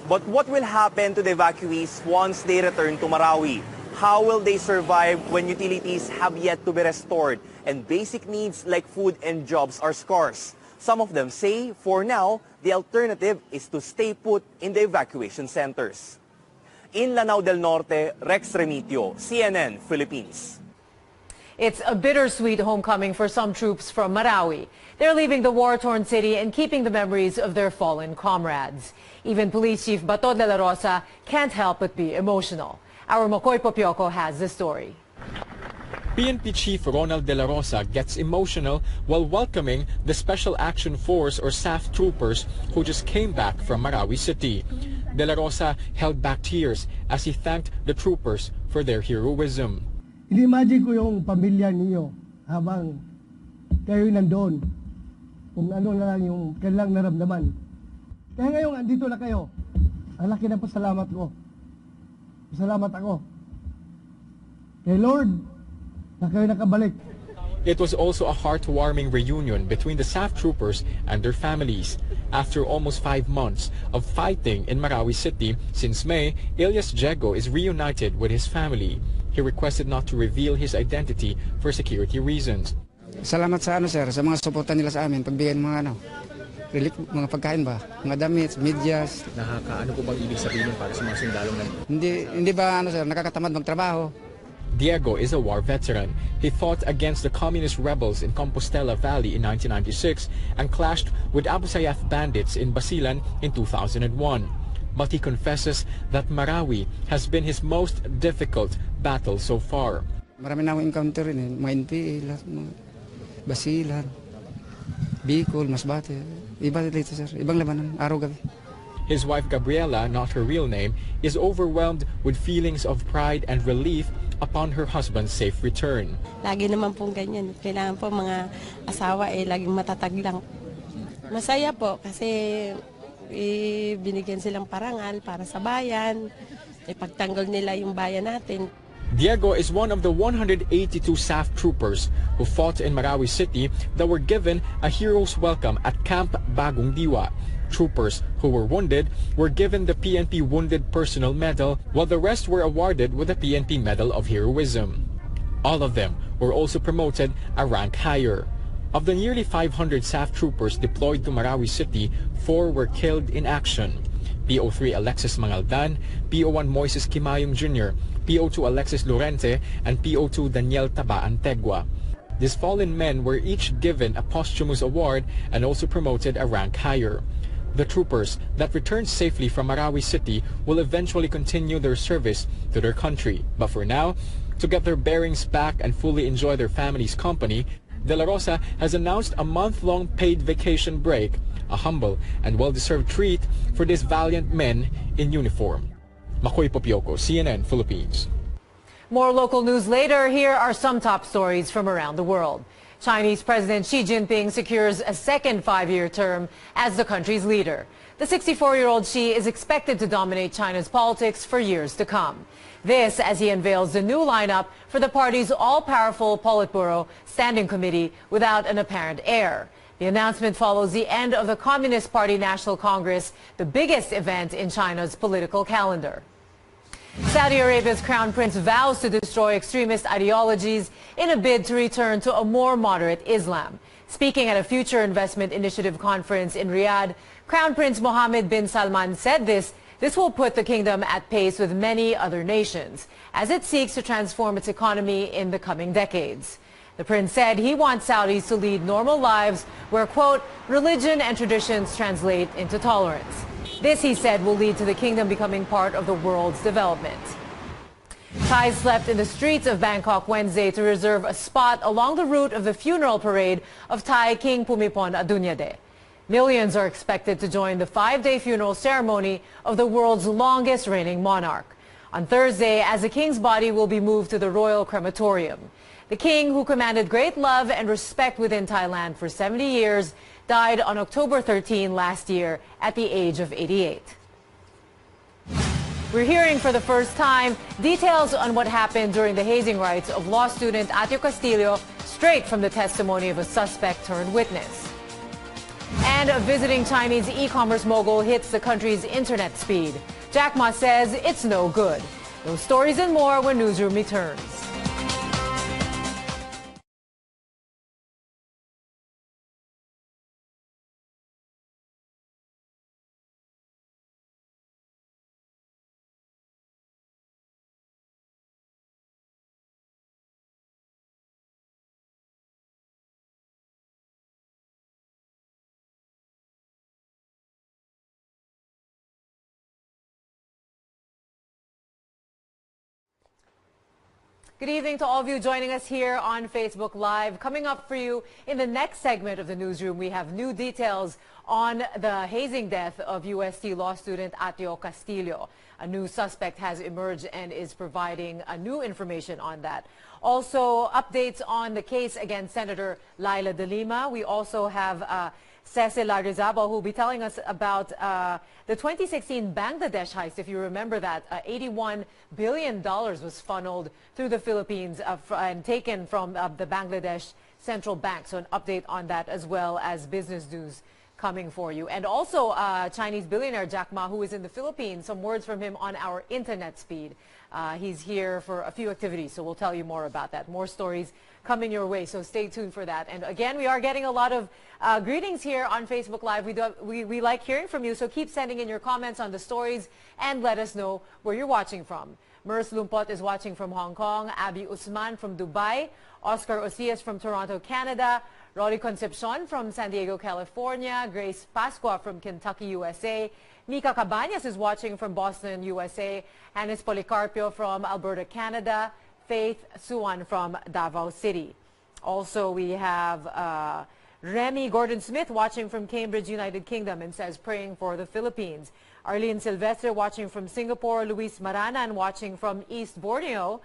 But what will happen to the evacuees once they return to Marawi? How will they survive when utilities have yet to be restored and basic needs like food and jobs are scarce? Some of them say, for now, the alternative is to stay put in the evacuation centers. In Lanao del Norte, Rex Remito, CNN Philippines. It's a bittersweet homecoming for some troops from Marawi. They're leaving the war-torn city and keeping the memories of their fallen comrades. Even Police Chief Bato de la Rosa can't help but be emotional. Our Makoy Popioco has the story. PNP Chief Ronald De La Rosa gets emotional while welcoming the Special Action Force or SAF troopers who just came back from Marawi City. De La Rosa held back tears as he thanked the troopers for their heroism. Ini-imagine ko yung pamilya niyo habang kayo nandoon, kung ano na lang yung kanilang naramdaman. Kaya ngayon, andito na kayo. Ang laki ng pasalamat ko. Pasalamat ako. Kay Lord, na kayo nakabalik. It was also a heartwarming reunion between the SAF troopers and their families. After almost 5 months of fighting in Marawi City since May, Elias Jego is reunited with his family. He requested not to reveal his identity for security reasons. Salamat sa sir, sa mga suporta nila sa amin, pagbigay ng mga relief, mga pagkain ba, mga damit, medyas. Ano po bang ibig sabihin para sa mga sundalong nan? Hindi ba sir, nakakatamad magtrabaho? Diego is a war veteran. He fought against the communist rebels in Compostela Valley in 1996 and clashed with Abu Sayyaf bandits in Basilan in 2001. But he confesses that Marawi has been his most difficult battle so far. Marami na akong encounter rin, mga NPA, mga Basilan, Bicol, Masbate. Iba dito sir, ibang labanan, araw-gabi. His wife Gabriela, not her real name, is overwhelmed with feelings of pride and relief upon her husband's safe return. Lagi naman pong ganyan. Kailangan po mga asawa laging matatag lang. Masaya po kasi binigyan silang parangal para sa bayan. Ipagtanggol nila yung bayan natin. Diego is one of the 182 SAF troopers who fought in Marawi City that were given a hero's welcome at Camp Bagong Diwa. Troopers who were wounded were given the PNP Wounded Personnel Medal, while the rest were awarded with the PNP Medal of Heroism. All of them were also promoted a rank higher. Of the nearly 500 SAF troopers deployed to Marawi City, 4 were killed in action. PO3 Alexis Mangaldan, PO1 Moises Kimayong Jr., PO2 Alexis Lorente, and PO2 Daniel Tabaan Tegua. These fallen men were each given a posthumous award and also promoted a rank higher. The troopers that returned safely from Marawi City will eventually continue their service to their country. But for now, to get their bearings back and fully enjoy their family's company, De La Rosa has announced a month-long paid vacation break, a humble and well-deserved treat for these valiant men in uniform. Makoy Popioko, CNN Philippines. More local news later. Here are some top stories from around the world. Chinese President Xi Jinping secures a second 5-year term as the country's leader. The 64-year-old Xi is expected to dominate China's politics for years to come. This as he unveils the new lineup for the party's all-powerful Politburo Standing Committee without an apparent heir. The announcement follows the end of the Communist Party National Congress, the biggest event in China's political calendar. Saudi Arabia's Crown Prince vows to destroy extremist ideologies in a bid to return to a more moderate Islam. Speaking at a Future Investment Initiative conference in Riyadh, Crown Prince Mohammed bin Salman said this will put the kingdom at pace with many other nations as it seeks to transform its economy in the coming decades. The prince said he wants Saudis to lead normal lives where, quote, religion and traditions translate into tolerance. This, he said, will lead to the kingdom becoming part of the world's development. Thais slept in the streets of Bangkok Wednesday to reserve a spot along the route of the funeral parade of Thai King Bhumibol Adulyadej. Millions are expected to join the 5-day funeral ceremony of the world's longest reigning monarch. On Thursday, as the king's body will be moved to the royal crematorium. The king, who commanded great love and respect within Thailand for 70 years, died on October 13 last year at the age of 88. We're hearing for the first time details on what happened during the hazing rites of law student Atio Castillo, straight from the testimony of a suspect turned witness. And a visiting Chinese e-commerce mogul hits the country's internet speed. Jack Ma says it's no good. Those stories and more when Newsroom returns. Good evening to all of you joining us here on Facebook Live. Coming up for you in the next segment of the newsroom, we have new details on the hazing death of UST law student Atio Castillo. A new suspect has emerged and is providing new information on that. Also, updates on the case against Senator Laila De Lima. We also have Cecil Larrizabal, who will be telling us about the 2016 Bangladesh heist. If you remember that, $81 billion was funneled through the Philippines and taken from the Bangladesh Central Bank. So an update on that, as well as business news coming for you. And also Chinese billionaire Jack Ma, who is in the Philippines. Some words from him on our internet speed. He's here for a few activities, so we'll tell you more about that. More stories coming your way, so stay tuned for that. And again, we are getting a lot of greetings here on Facebook Live. We like hearing from you, so keep sending in your comments on the stories and let us know where you're watching from. Mers Lumpot is watching from Hong Kong, Abby Usman from Dubai, Oscar Osias from Toronto, Canada, Rory Concepcion from San Diego, California, Grace Pascua from Kentucky, USA, Mika Cabañas is watching from Boston, USA, Hannes Policarpio from Alberta, Canada, Faith Suwan from Davao City. Also, we have Remy Gordon-Smith watching from Cambridge, United Kingdom, and says praying for the Philippines. Arlene Silvestre watching from Singapore, Luis Maranan watching from East Borneo.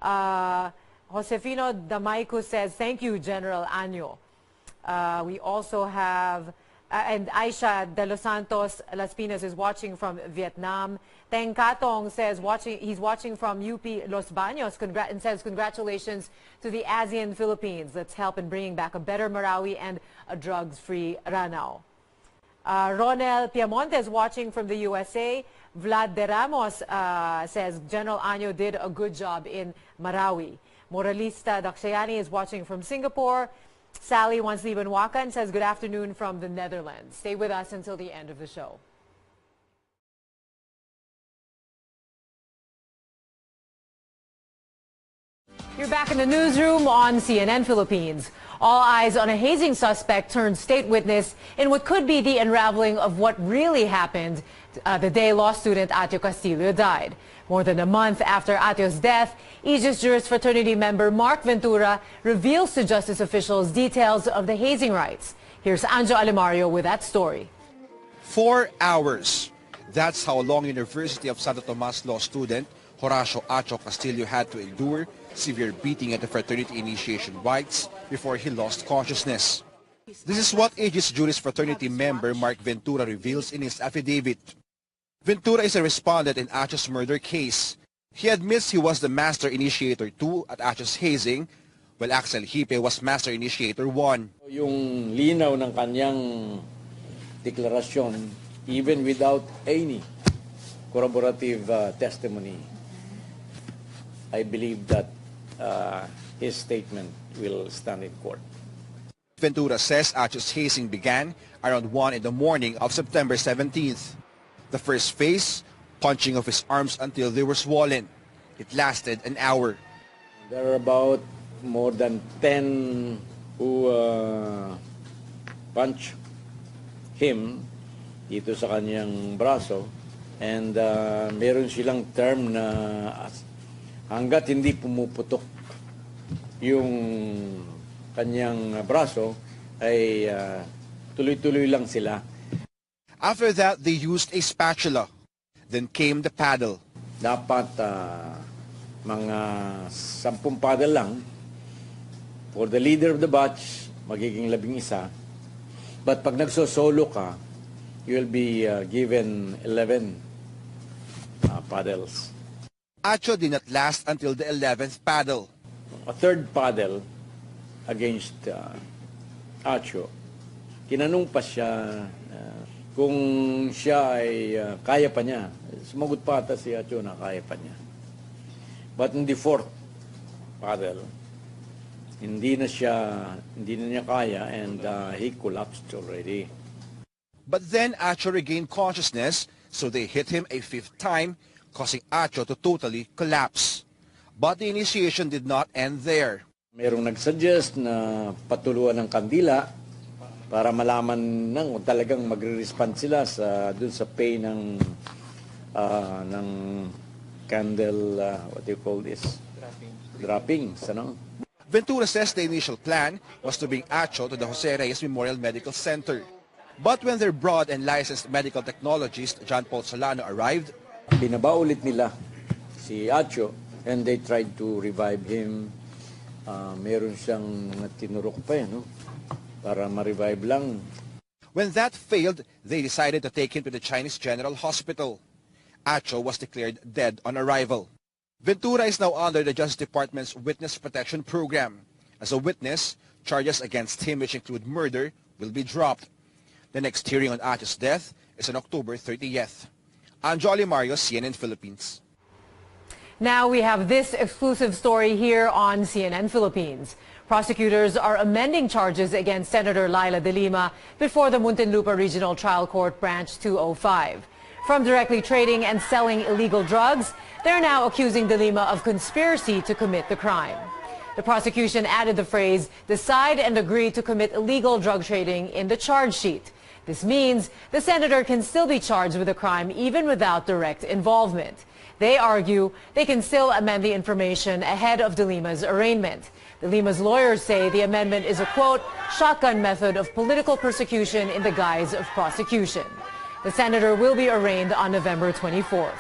Josefino Damaico says, thank you, General Anyo. We also have, and Aisha de los Santos Las Pinas is watching from Vietnam. Teng Katong says he's watching from UP Los Baños and says congratulations to the ASEAN Philippines. Let's help in bringing back a better Marawi and a drugs-free Ranao. Ronel Piamonte is watching from the USA. Vlad de Ramos says General Anyo did a good job in Marawi. Moralista Dakshayani is watching from Singapore. Sally Wansliban-Wakan says good afternoon from the Netherlands. Stay with us until the end of the show. You're back in the newsroom on CNN Philippines. All eyes on a hazing suspect turned state witness in what could be the unraveling of what really happened the day law student Atio Castillo died. More than a month after Atio's death, Aegis Juris Fraternity member Mark Ventura reveals to justice officials details of the hazing rites. Here's Anjo Alimario with that story. 4 hours. That's how long University of Santo Tomas law student Horacio Atio Castillo had to endure severe beating at the fraternity initiation rites before he lost consciousness. This is what Aegis Juris Fraternity member Mark Ventura reveals in his affidavit. Ventura is a respondent in Atio's murder case. He admits he was the master initiator 2 at Atio's hazing, while Axel Hipe was master initiator 1. Yung linaw ng kanyang deklarasyon, even without any corroborative testimony, I believe that his statement will stand in court. Ventura says Atio's hazing began around 1 in the morning of September 17th. The first phase, punching of his arms until they were swollen. It lasted an hour. There are about more than 10 who punch him dito sa kanyang braso, and meron silang term na hanggat hindi pumuputok yung kanyang braso ay tuloy-tuloy lang sila. After that, they used a spatula. Then came the paddle. Dapat mga 10 paddle lang. For the leader of the batch, magiging 11. But pag nagsosolo ka, you will be given 11 paddles. Atio did not last until the 11th paddle. A third paddle against Atio. Kinanong pa siya kung siya ay kaya pa niya. Sumagot pa ata si Atio na kaya pa niya. But in the fourth paddle, hindi na niya kaya, and he collapsed already. But then Atio regained consciousness, so they hit him a 5th time, causing Atio to totally collapse. But the initiation did not end there. Merong nagsuggest na patuluan ng kandila para malaman nang talagang magre-respond sila dun sa pain ng candle, what do you call this? Droppings, ano? Ventura says the initial plan was to bring Acho to the Jose Reyes Memorial Medical Center. But when their broad and licensed medical technologist John Paul Solano arrived, binaba ulit nila si Acho and they tried to revive him. Meron siyang tinurok pa no? Para ma-revive lang. When that failed, they decided to take him to the Chinese General Hospital. Acho was declared dead on arrival. Ventura is now under the Justice Department's Witness Protection Program. As a witness, charges against him, which include murder, will be dropped. The next hearing on Acho's death is on October 30th. Anjali Mario, CNN Philippines. Now we have this exclusive story here on CNN Philippines. Prosecutors are amending charges against Senator Laila de Lima before the Muntinlupa Regional Trial Court Branch 205. From directly trading and selling illegal drugs, they're now accusing de Lima of conspiracy to commit the crime. The prosecution added the phrase, decide and agree to commit illegal drug trading in the charge sheet. This means the senator can still be charged with a crime even without direct involvement. They argue they can still amend the information ahead of de Lima's arraignment. De Lima's lawyers say the amendment is a, quote, shotgun method of political persecution in the guise of prosecution. The senator will be arraigned on November 24th.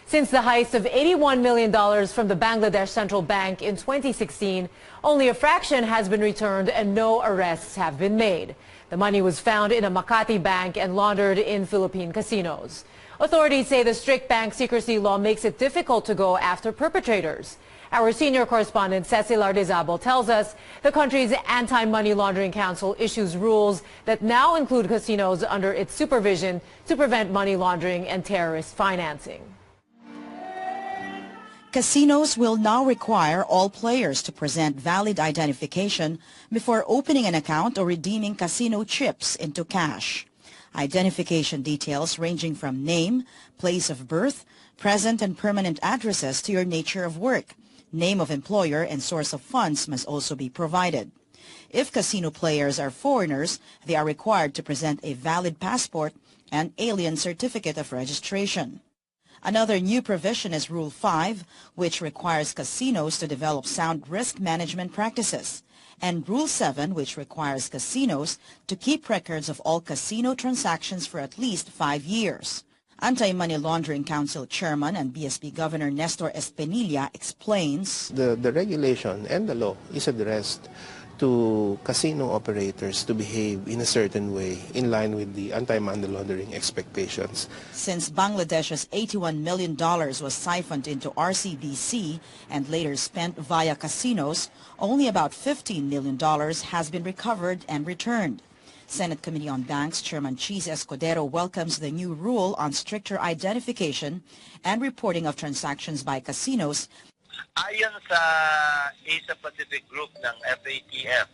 Since the heist of $81 million from the Bangladesh Central Bank in 2016, only a fraction has been returned and no arrests have been made. The money was found in a Makati bank and laundered in Philippine casinos. Authorities say the strict bank secrecy law makes it difficult to go after perpetrators. Our senior correspondent Cecil Ardizabal tells us the country's Anti-Money Laundering Council issues rules that now include casinos under its supervision to prevent money laundering and terrorist financing. Casinos will now require all players to present valid identification before opening an account or redeeming casino chips into cash. Identification details ranging from name, place of birth, present and permanent addresses to your nature of work. Name of employer and source of funds must also be provided. If casino players are foreigners, they are required to present a valid passport and alien certificate of registration. Another new provision is Rule 5, which requires casinos to develop sound risk management practices, and Rule 7, which requires casinos to keep records of all casino transactions for at least 5 years. Anti-Money Laundering Council Chairman and BSP Governor Nestor Espinilla explains, The regulation and the law is addressed to casino operators to behave in a certain way in line with the anti-money laundering expectations. Since Bangladesh's $81 million was siphoned into RCBC and later spent via casinos, only about $15 million has been recovered and returned. Senate Committee on Banks Chairman Cheese Escudero welcomes the new rule on stricter identification and reporting of transactions by casinos. Ayon sa Asia Pacific Group ng FATF,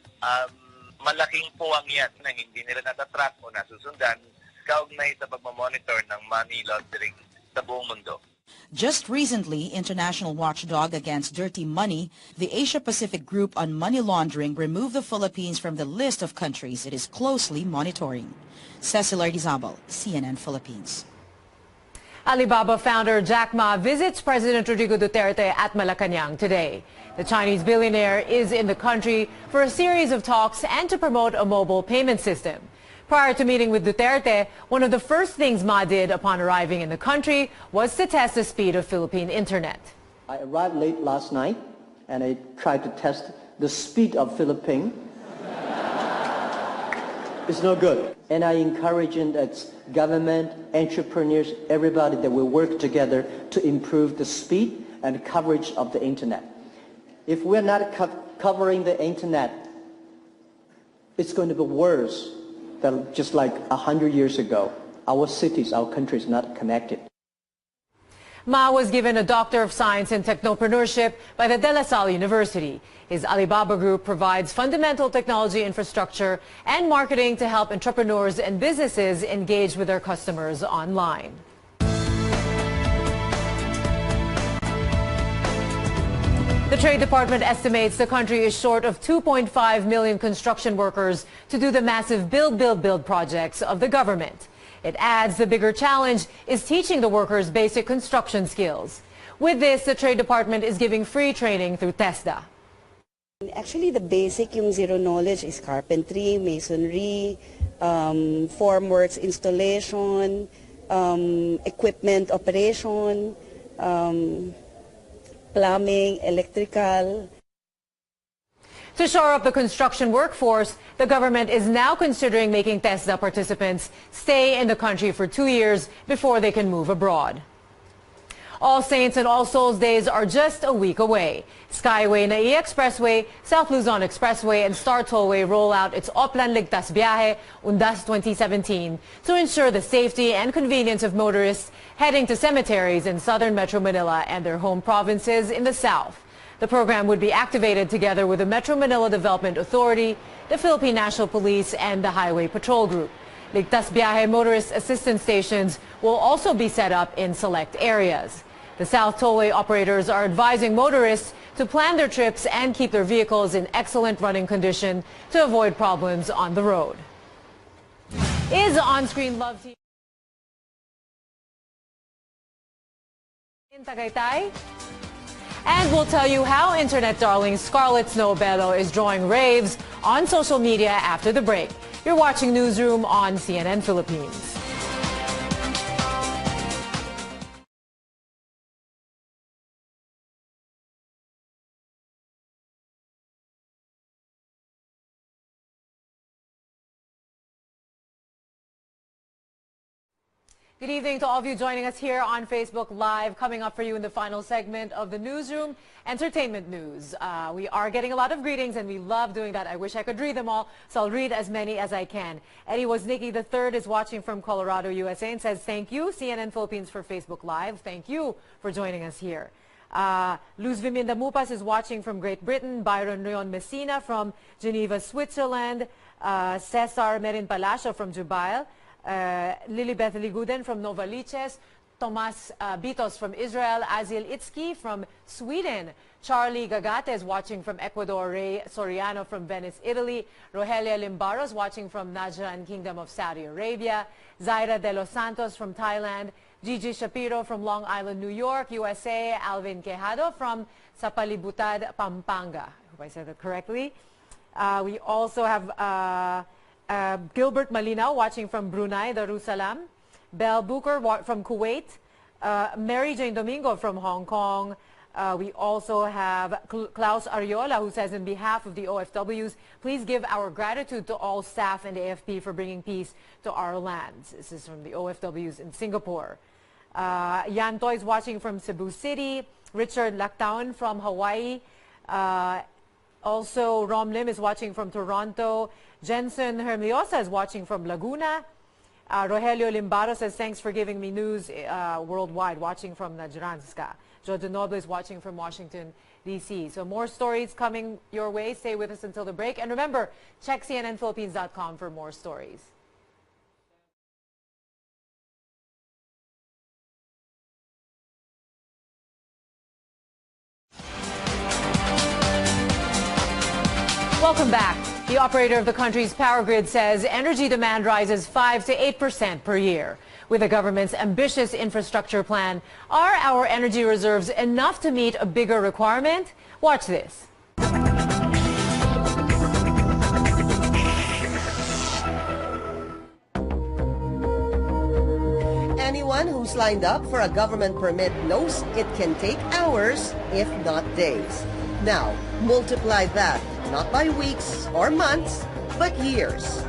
malaking puwang yan na hindi nila natatrack o nasusundan kaugnay sa pagmamonitor ng money laundering sa buong mundo. Just recently, international watchdog against dirty money, the Asia Pacific Group on Money Laundering removed the Philippines from the list of countries it is closely monitoring. Cecil Ardizabal, CNN Philippines. Alibaba founder Jack Ma visits President Rodrigo Duterte at Malacanang today. The Chinese billionaire is in the country for a series of talks and to promote a mobile payment system. Prior to meeting with Duterte, one of the first things Ma did upon arriving in the country was to test the speed of Philippine internet. I arrived late last night and I tried to test the speed of Philippine. It's no good. And I encourage government, entrepreneurs, everybody that will work together to improve the speed and coverage of the internet. If we're not covering the internet, it's going to be worse than just like 100 years ago. Our cities, our country is not connected. Ma was given a Doctor of Science in Technopreneurship by the De La Salle University. His Alibaba Group provides fundamental technology infrastructure and marketing to help entrepreneurs and businesses engage with their customers online. The Trade Department estimates the country is short of 2.5 million construction workers to do the massive build projects of the government. It adds the bigger challenge is teaching the workers basic construction skills. With this, the Trade Department is giving free training through TESDA. Actually, the basic, yung zero knowledge, is carpentry, masonry, formworks installation, equipment operation, plumbing, electrical. To shore up the construction workforce, the government is now considering making TESDA participants stay in the country for 2 years before they can move abroad. All Saints and All Souls Days are just a week away. Skyway Nai Expressway, South Luzon Expressway, and Star Tollway roll out its Oplan Ligtas Biyahe Undas 2017 to ensure the safety and convenience of motorists heading to cemeteries in southern Metro Manila and their home provinces in the south. The program would be activated together with the Metro Manila Development Authority, the Philippine National Police, and the Highway Patrol Group. Ligtas Biyahe motorist assistance stations will also be set up in select areas. The South Tollway operators are advising motorists to plan their trips and keep their vehicles in excellent running condition to avoid problems on the road. Is on-screen love team in Tagaytay? And we'll tell you how internet darling Scarlett Snow Bello is drawing raves on social media after the break. You're watching Newsroom on CNN Philippines. Good evening to all of you joining us here on Facebook Live. Coming up for you in the final segment of the Newsroom, entertainment news. We are getting a lot of greetings and we love doing that. I wish I could read them all, so I'll read as many as I can. Eddie Woznicki III is watching from Colorado, USA, and says, thank you, CNN Philippines, for Facebook Live. Thank you for joining us here. Luz Viminda Mupas is watching from Great Britain. Byron Leon Messina from Geneva, Switzerland. Cesar Merin Palacio from Jubail. Lilibeth Liguden from Novaliches, Tomas Bitos from Israel, Azil Itzki from Sweden, Charlie Gagate is watching from Ecuador, Ray Soriano from Venice, Italy, Rogelia Limbaros watching from Najran Kingdom of Saudi Arabia, Zaira de los Santos from Thailand, Gigi Shapiro from Long Island, New York, USA, Alvin Quejado from Sapalibutad, Pampanga. I hope I said that correctly. We also have Gilbert Malinaw watching from Brunei, Darussalam. Belle Booker from Kuwait. Mary Jane Domingo from Hong Kong. We also have Klaus Ariola, who says, in behalf of the OFWs, please give our gratitude to all staff and AFP for bringing peace to our lands. This is from the OFWs in Singapore. Yan Toy is watching from Cebu City. Richard Lactaon from Hawaii. Also, Rom Lim is watching from Toronto. Jensen Hermiosa is watching from Laguna. Rogelio Limbaro says, thanks for giving me news worldwide, watching from Najranska. Jojo Noble is watching from Washington, D.C. So more stories coming your way. Stay with us until the break. And remember, check CNNPhilippines.com for more stories. Welcome back. The operator of the country's power grid says energy demand rises 5 to 8% per year. With the government's ambitious infrastructure plan, are our energy reserves enough to meet a bigger requirement? Watch this. Anyone who's lined up for a government permit knows it can take hours, if not days. Now, multiply that, not by weeks or months, but years.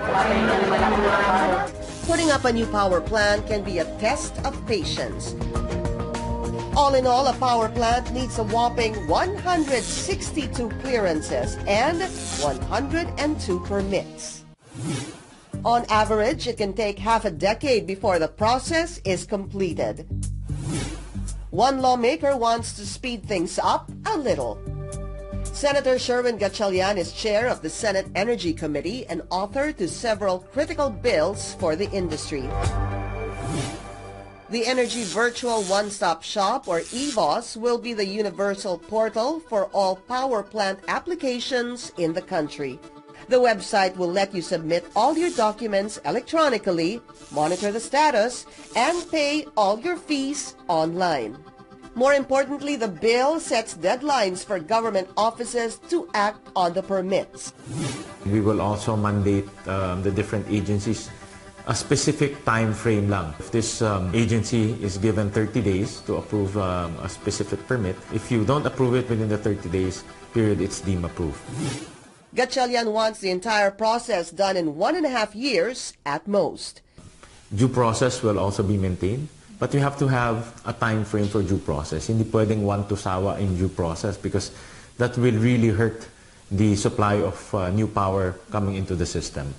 Putting up a new power plant can be a test of patience. All in all, a power plant needs a whopping 162 clearances and 102 permits. On average, it can take half a decade before the process is completed. One lawmaker wants to speed things up a little. Senator Sherwin Gatchalian is chair of the Senate Energy Committee and author to several critical bills for the industry. The Energy Virtual One-Stop Shop, or EVOS, will be the universal portal for all power plant applications in the country. The website will let you submit all your documents electronically, monitor the status, and pay all your fees online. More importantly, the bill sets deadlines for government offices to act on the permits. We will also mandate the different agencies a specific time frame lang. If this agency is given 30 days to approve a specific permit, if you don't approve it within the 30 days period, it's deemed approved. Gatchalian wants the entire process done in 1.5 years at most. Due process will also be maintained, but you have to have a time frame for due process. Hindi pwedeng one to sawa in due process because that will really hurt the supply of new power coming into the system.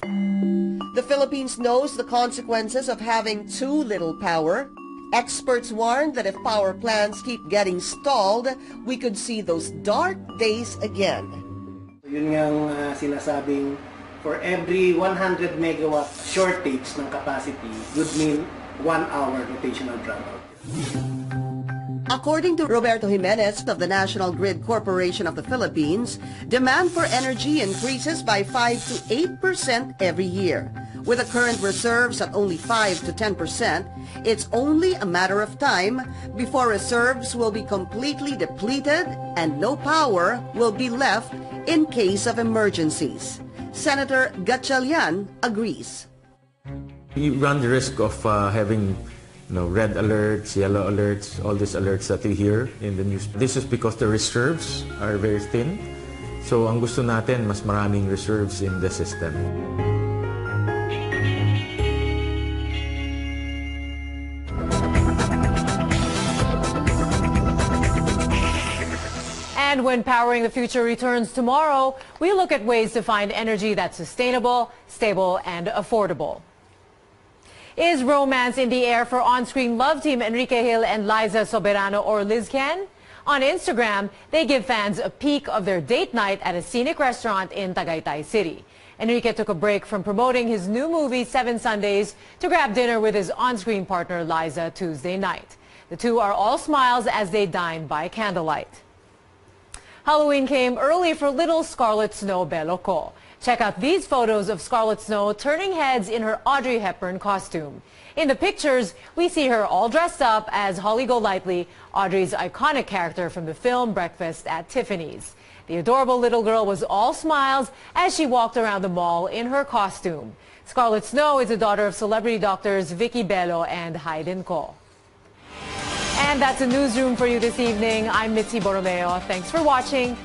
The Philippines knows the consequences of having too little power. Experts warn that if power plants keep getting stalled, we could see those dark days again. Yun ngang sinasabing for every 100 megawatt shortage ng capacity would mean 1 hour rotational brownout. According to Roberto Jimenez of the National Grid Corporation of the Philippines, demand for energy increases by 5 to 8% every year. With the current reserves at only 5 to 10%, it's only a matter of time before reserves will be completely depleted and no power will be left in case of emergencies. Senator Gatchalian agrees. We run the risk of having red alerts, yellow alerts, all these alerts that you hear in the news. This is because the reserves are very thin. So ang gusto natin, mas maraming reserves in the system. And when Powering the Future returns tomorrow, we look at ways to find energy that's sustainable, stable, and affordable. Is romance in the air for on-screen love team Enrique Hill and Liza Soberano or Liz Ken? On Instagram, they give fans a peek of their date night at a scenic restaurant in Tagaytay City. Enrique took a break from promoting his new movie, 7 Sundays, to grab dinner with his on-screen partner, Liza, Tuesday night. The two are all smiles as they dine by candlelight. Halloween came early for little Scarlet Snow Beloco. Check out these photos of Scarlet Snow turning heads in her Audrey Hepburn costume. In the pictures, we see her all dressed up as Holly Golightly, Audrey's iconic character from the film Breakfast at Tiffany's. The adorable little girl was all smiles as she walked around the mall in her costume. Scarlet Snow is the daughter of celebrity doctors Vicky Bello and Hayden Ko. And that's a newsroom for you this evening. I'm Mitzi Borromeo. Thanks for watching.